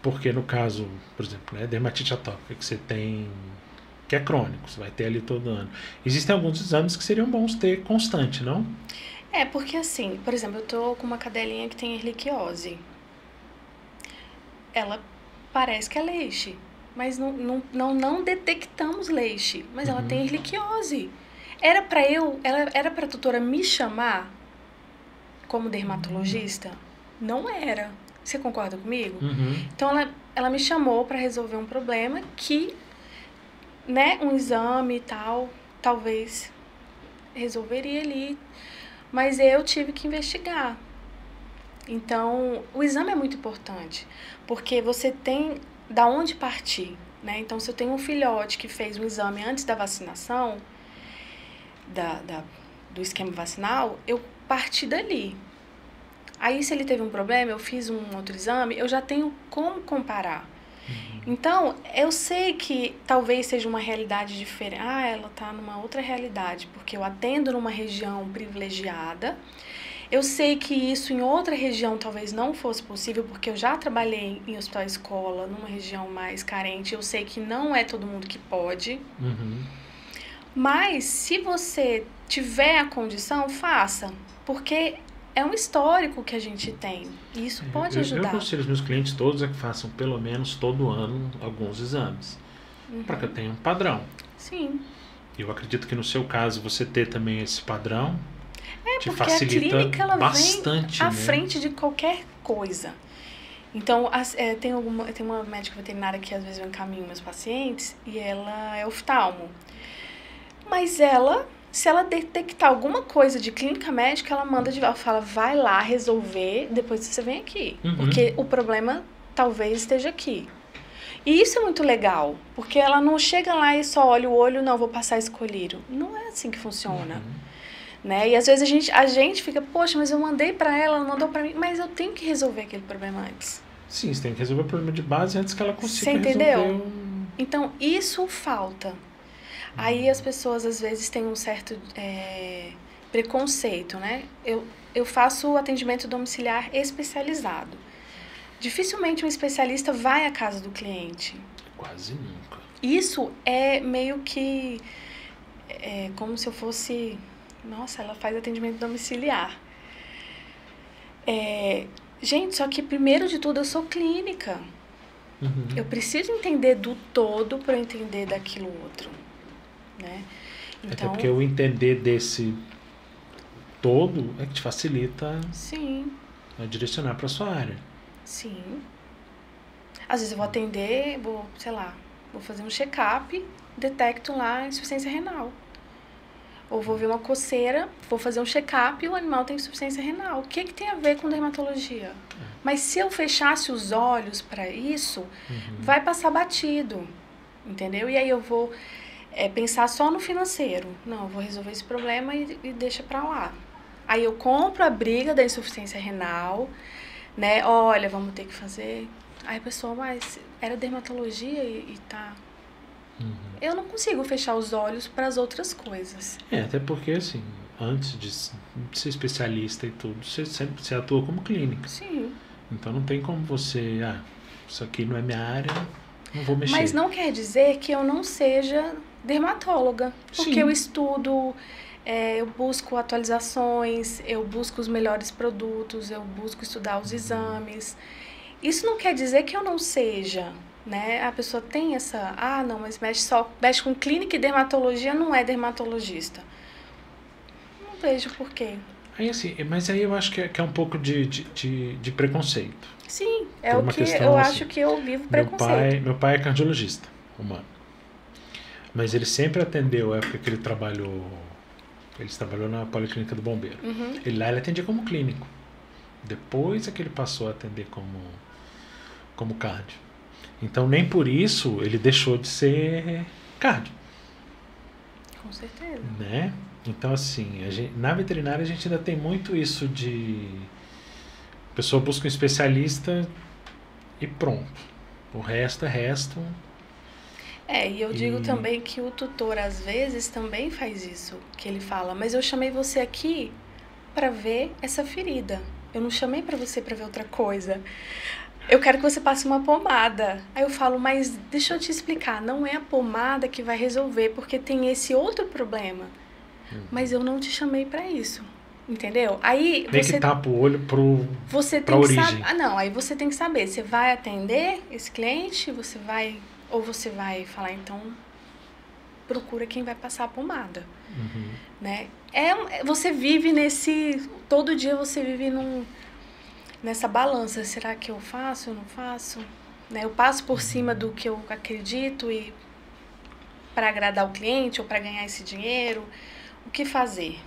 Porque no caso, por exemplo, dermatite atópica, que você tem, que é crônico, você vai ter ali todo ano. Existem alguns exames que seriam bons ter constante, não? Porque assim, por exemplo, eu tô com uma cadelinha que tem erliquiose. Ela parece que é leixe, mas não detectamos leixe, mas ela tem erliquiose. Era pra tutora me chamar como dermatologista? Não era. Você concorda comigo? Então, ela me chamou para resolver um problema que, né, um exame e tal, talvez resolveria ali. Mas eu tive que investigar. Então, o exame é muito importante, porque você tem da onde partir, né? Então, se eu tenho um filhote que fez um exame antes da vacinação, do esquema vacinal, eu parti dali. Aí, se ele teve um problema, eu fiz um outro exame, eu já tenho como comparar. Então, eu sei que talvez seja uma realidade diferente. Ela está numa outra realidade, porque eu atendo numa região privilegiada. Eu sei que isso em outra região talvez não fosse possível, porque eu já trabalhei em hospital-escola, numa região mais carente. Eu sei que não é todo mundo que pode. Mas, se você tiver a condição, faça. Porque é um histórico que a gente tem. E isso pode ajudar. Eu aconselho os meus clientes todos a que façam pelo menos todo ano alguns exames. Para que eu tenha um padrão. Sim. Eu acredito que no seu caso você ter também esse padrão te porque facilita a clínica, ela bastante, vem à né? frente de qualquer coisa. Então, tem uma médica veterinária que às vezes eu encaminho meus pacientes e ela é oftalmo. Mas se ela detectar alguma coisa de clínica médica, ela manda de volta, fala, vai lá resolver, depois você vem aqui. Porque o problema talvez esteja aqui. E isso é muito legal, porque ela não chega lá e só olha o olho, não, vou passar esse colírio. Não é assim que funciona. Né? E às vezes a gente fica, poxa, mas eu mandei pra ela mandou pra mim, mas eu tenho que resolver aquele problema antes. Sim, você tem que resolver o problema de base antes que ela consiga você entendeu? resolver. Então, isso falta. Aí as pessoas, às vezes, têm um certo preconceito, né? Eu faço atendimento domiciliar especializado. Dificilmente um especialista vai à casa do cliente. Quase nunca. Isso é meio que como se eu fosse... Nossa, ela faz atendimento domiciliar. Gente, só que primeiro de tudo eu sou clínica. Uhum. Eu preciso entender do todo para entender daquilo outro, né? Até Então, porque o entender desse todo é que te facilita sim, a direcionar para sua área. sim. Às vezes eu vou atender, sei lá, vou fazer um check-up, detecto lá insuficiência renal. Ou vou ver uma coceira, vou fazer um check-up e o animal tem insuficiência renal. O que tem a ver com dermatologia? Mas se eu fechasse os olhos para isso, vai passar batido, entendeu? E aí eu vou pensar só no financeiro. Não, eu vou resolver esse problema e deixa para lá. Aí eu compro a briga da insuficiência renal, né? Olha, vamos ter que fazer... Aí a pessoa, mas era dermatologia e tá... Eu não consigo fechar os olhos para as outras coisas. Até porque, assim, antes de ser especialista e tudo, você atua como clínica. Sim. Então não tem como você, isso aqui não é minha área, não vou mexer. Mas não quer dizer que eu não seja dermatóloga. Porque Sim. eu estudo, eu busco atualizações, eu busco os melhores produtos, eu busco estudar os exames. Isso não quer dizer que eu não seja... Né? A pessoa tem essa... não, mas mexe com clínica e dermatologia, não é dermatologista. Não vejo por quê. Aí, assim, mas aí eu acho que é um pouco de preconceito. Sim, é Por o uma que questão, eu assim, acho que eu vivo preconceito. Meu pai é cardiologista humano. Mas ele sempre atendeu, a época que ele trabalhou na Policlínica do Bombeiro. Ele atendia como clínico. Depois é que ele passou a atender como cardio. Então, nem por isso ele deixou de ser cardio. Com certeza. Né? Então, assim, na veterinária a gente ainda tem muito isso de... A pessoa busca um especialista e pronto. O resto é resto. E eu digo também que o tutor, às vezes, também faz isso. Que ele fala, mas eu chamei você aqui para ver essa ferida. Eu não chamei para você para ver outra coisa. Eu quero que você passe uma pomada. Aí eu falo, mas deixa eu te explicar, não é a pomada que vai resolver, porque tem esse outro problema. Mas eu não te chamei pra isso. Entendeu? Aí Meio que tapa o olho pra origem. Aí você tem que saber, você vai atender esse cliente, ou você vai falar, então, procura quem vai passar a pomada. Né? Você vive todo dia você vive nessa balança, será que eu faço, eu não faço? Né? Eu passo por cima do que eu acredito e para agradar o cliente ou para ganhar esse dinheiro, o que fazer?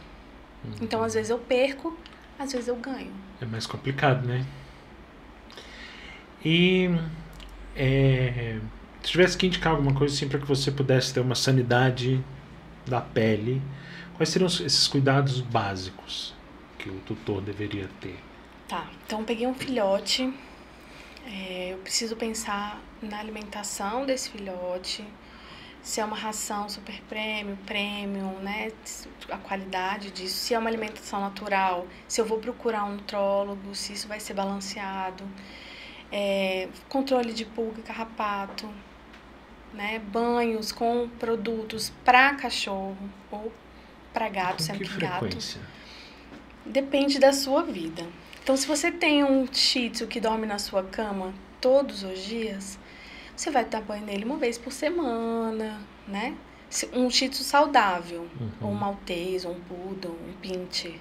Então, às vezes eu perco, às vezes eu ganho. É mais complicado, né? E se tivesse que indicar alguma coisa assim para que você pudesse ter uma sanidade da pele, quais seriam esses cuidados básicos que o tutor deveria ter? Tá, então eu peguei um filhote, eu preciso pensar na alimentação desse filhote, se é uma ração super premium, né, a qualidade disso, se é uma alimentação natural, se eu vou procurar um nutrólogo, se isso vai ser balanceado, controle de pulga e carrapato, né, banhos com produtos para cachorro ou para gato, sendo que gato depende da sua vida. Então, se você tem um shih tzu que dorme na sua cama todos os dias, você vai dar banho nele uma vez por semana, né? Um shih tzu saudável, ou um maltese, ou um poodle, um pincher.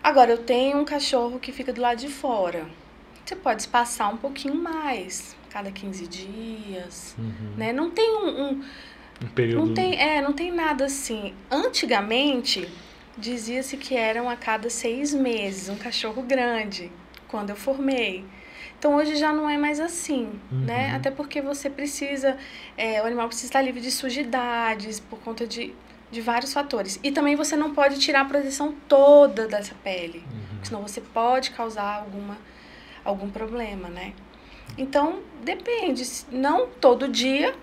Agora, eu tenho um cachorro que fica do lado de fora. Você pode espaçar um pouquinho mais, cada 15 dias, né? Não tem um período... Não tem nada assim. Antigamente... Dizia-se que eram a cada 6 meses, um cachorro grande, quando eu formei. Então, hoje já não é mais assim, né? Até porque você precisa... o animal precisa estar livre de sujidades, por conta de vários fatores. E também você não pode tirar a proteção toda dessa pele, senão você pode causar algum problema, né? Então, depende. Não todo dia,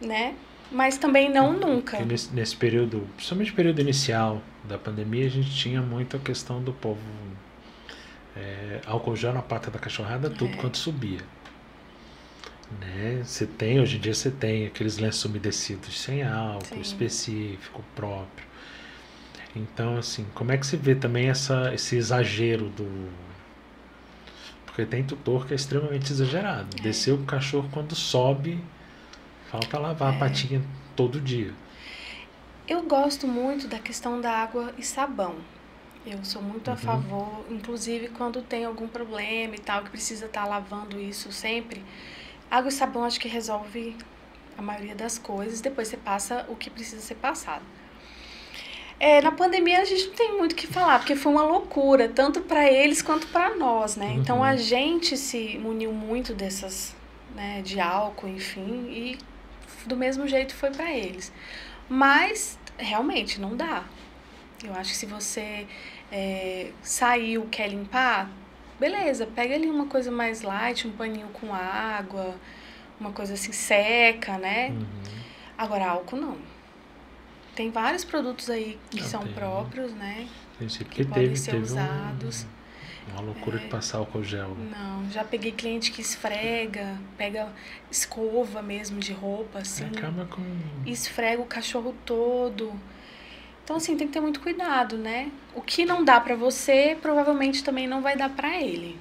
né? Mas também não nunca. Nesse período, principalmente período inicial da pandemia, a gente tinha muito a questão do povo álcool gel na pata da cachorrada, tudo quanto subia. né? Hoje em dia você tem aqueles lenços umedecidos sem álcool, Sim. específico, próprio. Então, assim, como é que você vê também esse exagero do... Porque tem tutor que é extremamente exagerado. Descer o cachorro quando sobe, falta lavar a patinha todo dia. Eu gosto muito da questão da água e sabão. Eu sou muito a favor, inclusive quando tem algum problema e tal, que precisa estar lavando isso sempre. Água e sabão acho que resolve a maioria das coisas. Depois você passa o que precisa ser passado. Na pandemia a gente não tem muito o que falar, porque foi uma loucura, tanto para eles quanto para nós, né? Então a gente se muniu muito dessas, né, de álcool, enfim, e do mesmo jeito foi para eles. Mas realmente não dá. Eu acho que se você saiu, quer limpar, beleza, pega ali uma coisa mais light, um paninho com água, uma coisa assim seca, né? Agora álcool não. Tem vários produtos aí que são próprios, né? Que podem ser usados. Uma loucura de passar álcool gel. Não, já peguei cliente que esfrega, pega escova mesmo de roupa, assim. Acaba com... Esfrega o cachorro todo. Então, assim, tem que ter muito cuidado, né? O que não dá pra você, provavelmente também não vai dar pra ele,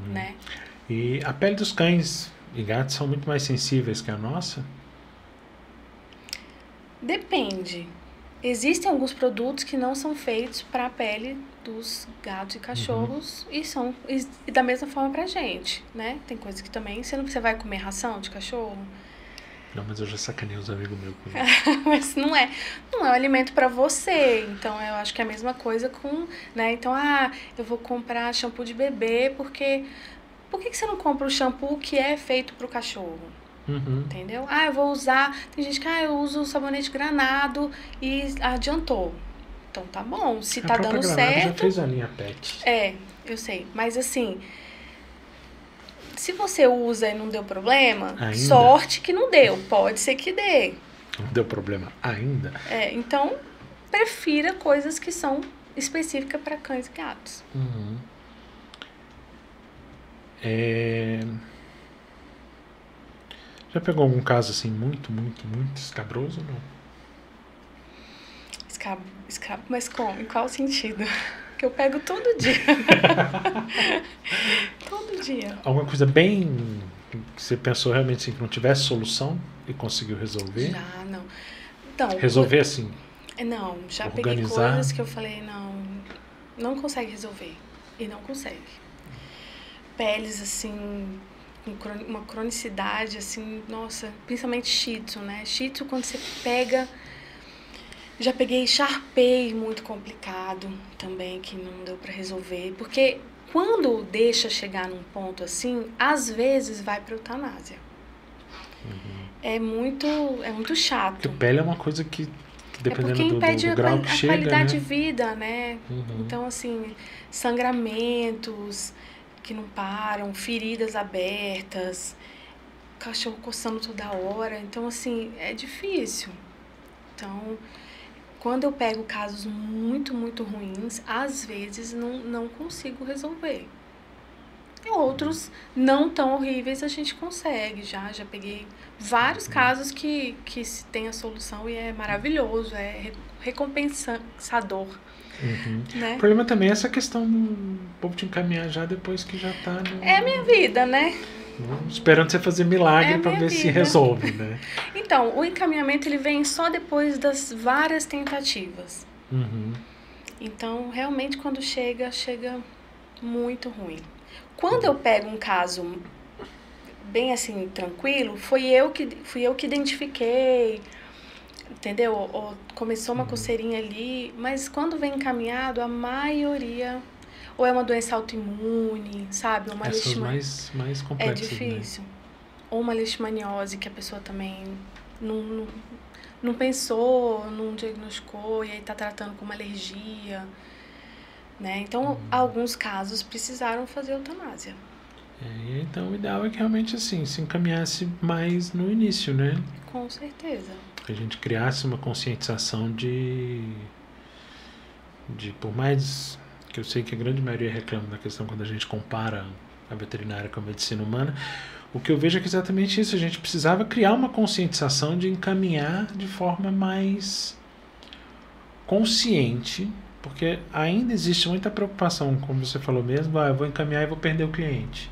né? E a pele dos cães e gatos são muito mais sensíveis que a nossa? Depende. Existem alguns produtos que não são feitos para a pele dos gatos e cachorros e da mesma forma pra gente, né? Tem coisas que também... Você vai comer ração de cachorro? Não, mas eu já sacanei os amigos meus com isso. Mas não é um alimento para você. Então, eu acho que é a mesma coisa com... né? Então, eu vou comprar shampoo de bebê porque... Por que você não compra o shampoo que é feito pro cachorro? Entendeu? Eu vou usar... Tem gente que, eu uso sabonete Granado e adiantou. Então, tá bom. Se tá dando certo... já fez a linha pet. Eu sei. Mas, assim... Se você usa e não deu problema, ainda? Sorte que não deu. Pode ser que dê. Não deu problema ainda? Então, prefira coisas que são específicas para cães e gatos. Já pegou algum caso assim muito escabroso ou não? Mas como? Em qual sentido? Que eu pego todo dia. Todo dia. Alguma coisa bem... que você pensou realmente assim, que não tivesse solução e conseguiu resolver? Já, não. Então, resolver assim? Não, já organizar. Peguei coisas que eu falei, não consegue resolver. E não consegue. Peles, assim, uma cronicidade, assim, nossa, principalmente Shih Tzu, né? Shih Tzu, quando você pega... Já peguei Shar-Pei muito complicado também, que não deu pra resolver. Porque quando deixa chegar num ponto assim, às vezes vai pra eutanásia. É muito chato. Porque pele é uma coisa que dependendo porque impede do grau que chega, a qualidade né? de vida, né? Então, assim, sangramentos que não param, feridas abertas, cachorro coçando toda hora. Então, assim, é difícil. Então... Quando eu pego casos muito ruins, às vezes não consigo resolver. E outros não tão horríveis a gente consegue. Já peguei vários casos que tem a solução e é maravilhoso, é recompensador. Né? O problema também é essa questão do povo te encaminhar já depois que já tá no... É a minha vida, né? Esperando você fazer milagre pra ver se resolve, né? Então, o encaminhamento ele vem só depois das várias tentativas. Então, realmente, quando chega muito ruim. Quando eu pego um caso bem assim, tranquilo, fui eu que identifiquei, entendeu? Ou começou uma coceirinha ali, mas quando vem encaminhado, a maioria... Ou é uma doença autoimune, sabe? Uma mais complexas, é difícil. Né? Ou uma leishmaniose que a pessoa também não pensou, não diagnosticou e aí tá tratando com uma alergia, né? Então, alguns casos precisaram fazer eutanásia. Então, o ideal é que realmente assim, se encaminhasse mais no início, né? Com certeza. Que a gente criasse uma conscientização de por mais... que eu sei que a grande maioria reclama da questão quando a gente compara a veterinária com a medicina humana, O que eu vejo é que exatamente isso. A gente precisava criar uma conscientização de encaminhar de forma mais consciente, porque ainda existe muita preocupação, como você falou mesmo, eu vou encaminhar e vou perder o cliente.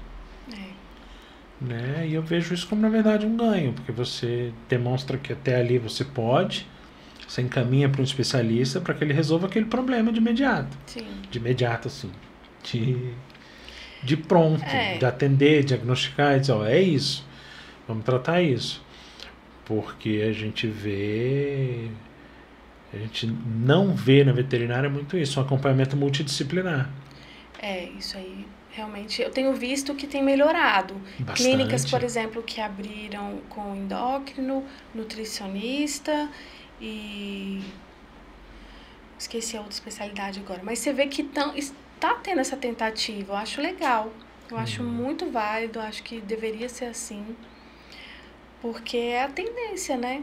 Né? E eu vejo isso como, na verdade, um ganho, porque você demonstra que até ali você pode, você encaminha para um especialista para que ele resolva aquele problema de imediato. Sim. De imediato, assim. De pronto, de atender, diagnosticar, e dizer, é isso, vamos tratar isso. Porque a gente não vê na veterinária muito isso, um acompanhamento multidisciplinar. Isso aí, realmente, eu tenho visto que tem melhorado. Bastante. Clínicas, por exemplo, que abriram com endócrino, nutricionista e... esqueci a outra especialidade agora. Mas você vê que está tendo essa tentativa, eu acho legal. Eu acho muito válido, acho que deveria ser assim. Porque é a tendência, né?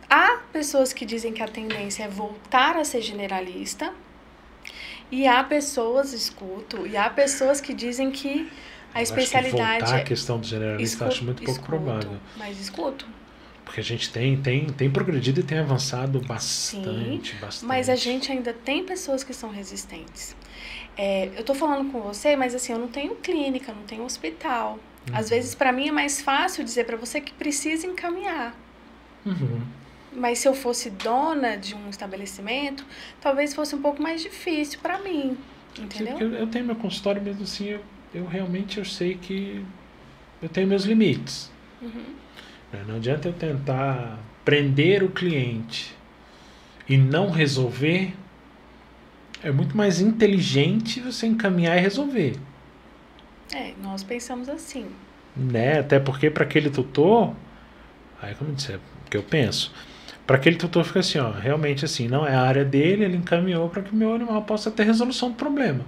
Há pessoas que dizem que a tendência é voltar a ser generalista. E há pessoas, e há pessoas que dizem que a especialidade... Acho que voltar a questão do generalista eu acho muito pouco provável. Mas escuto. Porque a gente tem progredido e tem avançado bastante, bastante. Mas a gente ainda tem pessoas que são resistentes. Eu tô falando com você, mas assim, eu não tenho clínica, não tenho hospital. Às vezes, para mim, é mais fácil dizer para você que precisa encaminhar. Mas se eu fosse dona de um estabelecimento, talvez fosse um pouco mais difícil para mim, entendeu? Eu tenho meu consultório, mesmo assim, eu realmente sei que eu tenho meus limites. Não adianta eu tentar prender o cliente e não resolver. É muito mais inteligente você encaminhar e resolver. Nós pensamos assim. Né? Até porque para aquele tutor, aí como eu disse, é o que eu penso, para aquele tutor fica assim, realmente assim, não é a área dele, ele encaminhou para que o meu animal possa ter resolução do problema.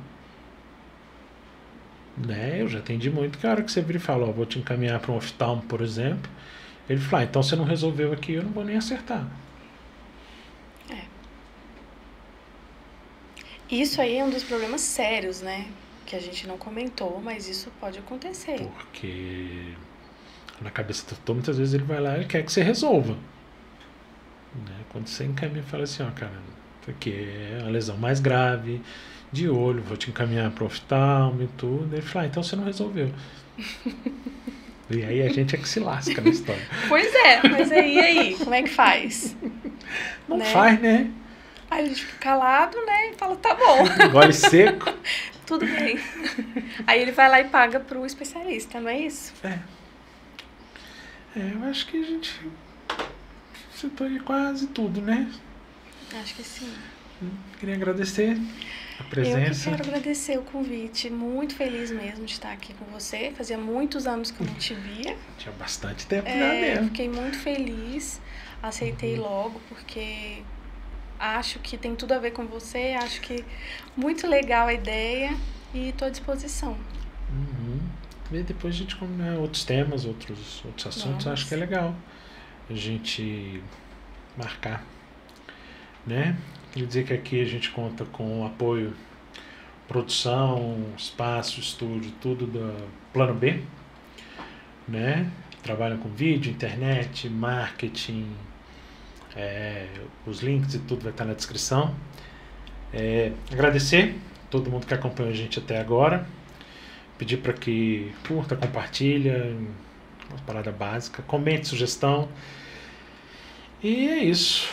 Né? Eu já atendi muito que a hora que você vira e fala, vou te encaminhar para um oftalmo, por exemplo, ele fala, então você não resolveu aqui, eu não vou nem acertar. Isso aí é um dos problemas sérios, né? Que a gente não comentou, mas isso pode acontecer. Porque na cabeça do tutor, muitas vezes ele vai lá e quer que você resolva. Né? Quando você encaminha e fala assim, cara, isso aqui é uma lesão mais grave, de olho, vou te encaminhar para o oftalmo e tudo. Ele fala, então você não resolveu. E aí a gente é que se lasca na história. Pois é, mas aí, como é que faz? Não faz, né? Aí a gente fica calado, né? E fala, tá bom. Gole seco. Tudo bem. Aí ele vai lá e paga pro especialista, não é isso? Eu acho que a gente citou quase tudo, né? Acho que sim. Queria agradecer a presença. Eu que quero agradecer o convite. Muito feliz mesmo de estar aqui com você. Fazia muitos anos que eu não te via. Tinha bastante tempo já mesmo. Fiquei muito feliz. Aceitei logo, porque acho que tem tudo a ver com você. Acho que muito legal a ideia e estou à disposição. E depois a gente combina outros temas, outros assuntos. Acho que é legal a gente marcar, né? Queria dizer que aqui a gente conta com apoio, produção, espaço, estúdio, tudo do Plano B, né? Trabalha com vídeo, internet, marketing, os links e tudo vai estar na descrição. Agradecer a todo mundo que acompanhou a gente até agora. Pedir para que curta, compartilha, uma parada básica, comente sugestão. E é isso.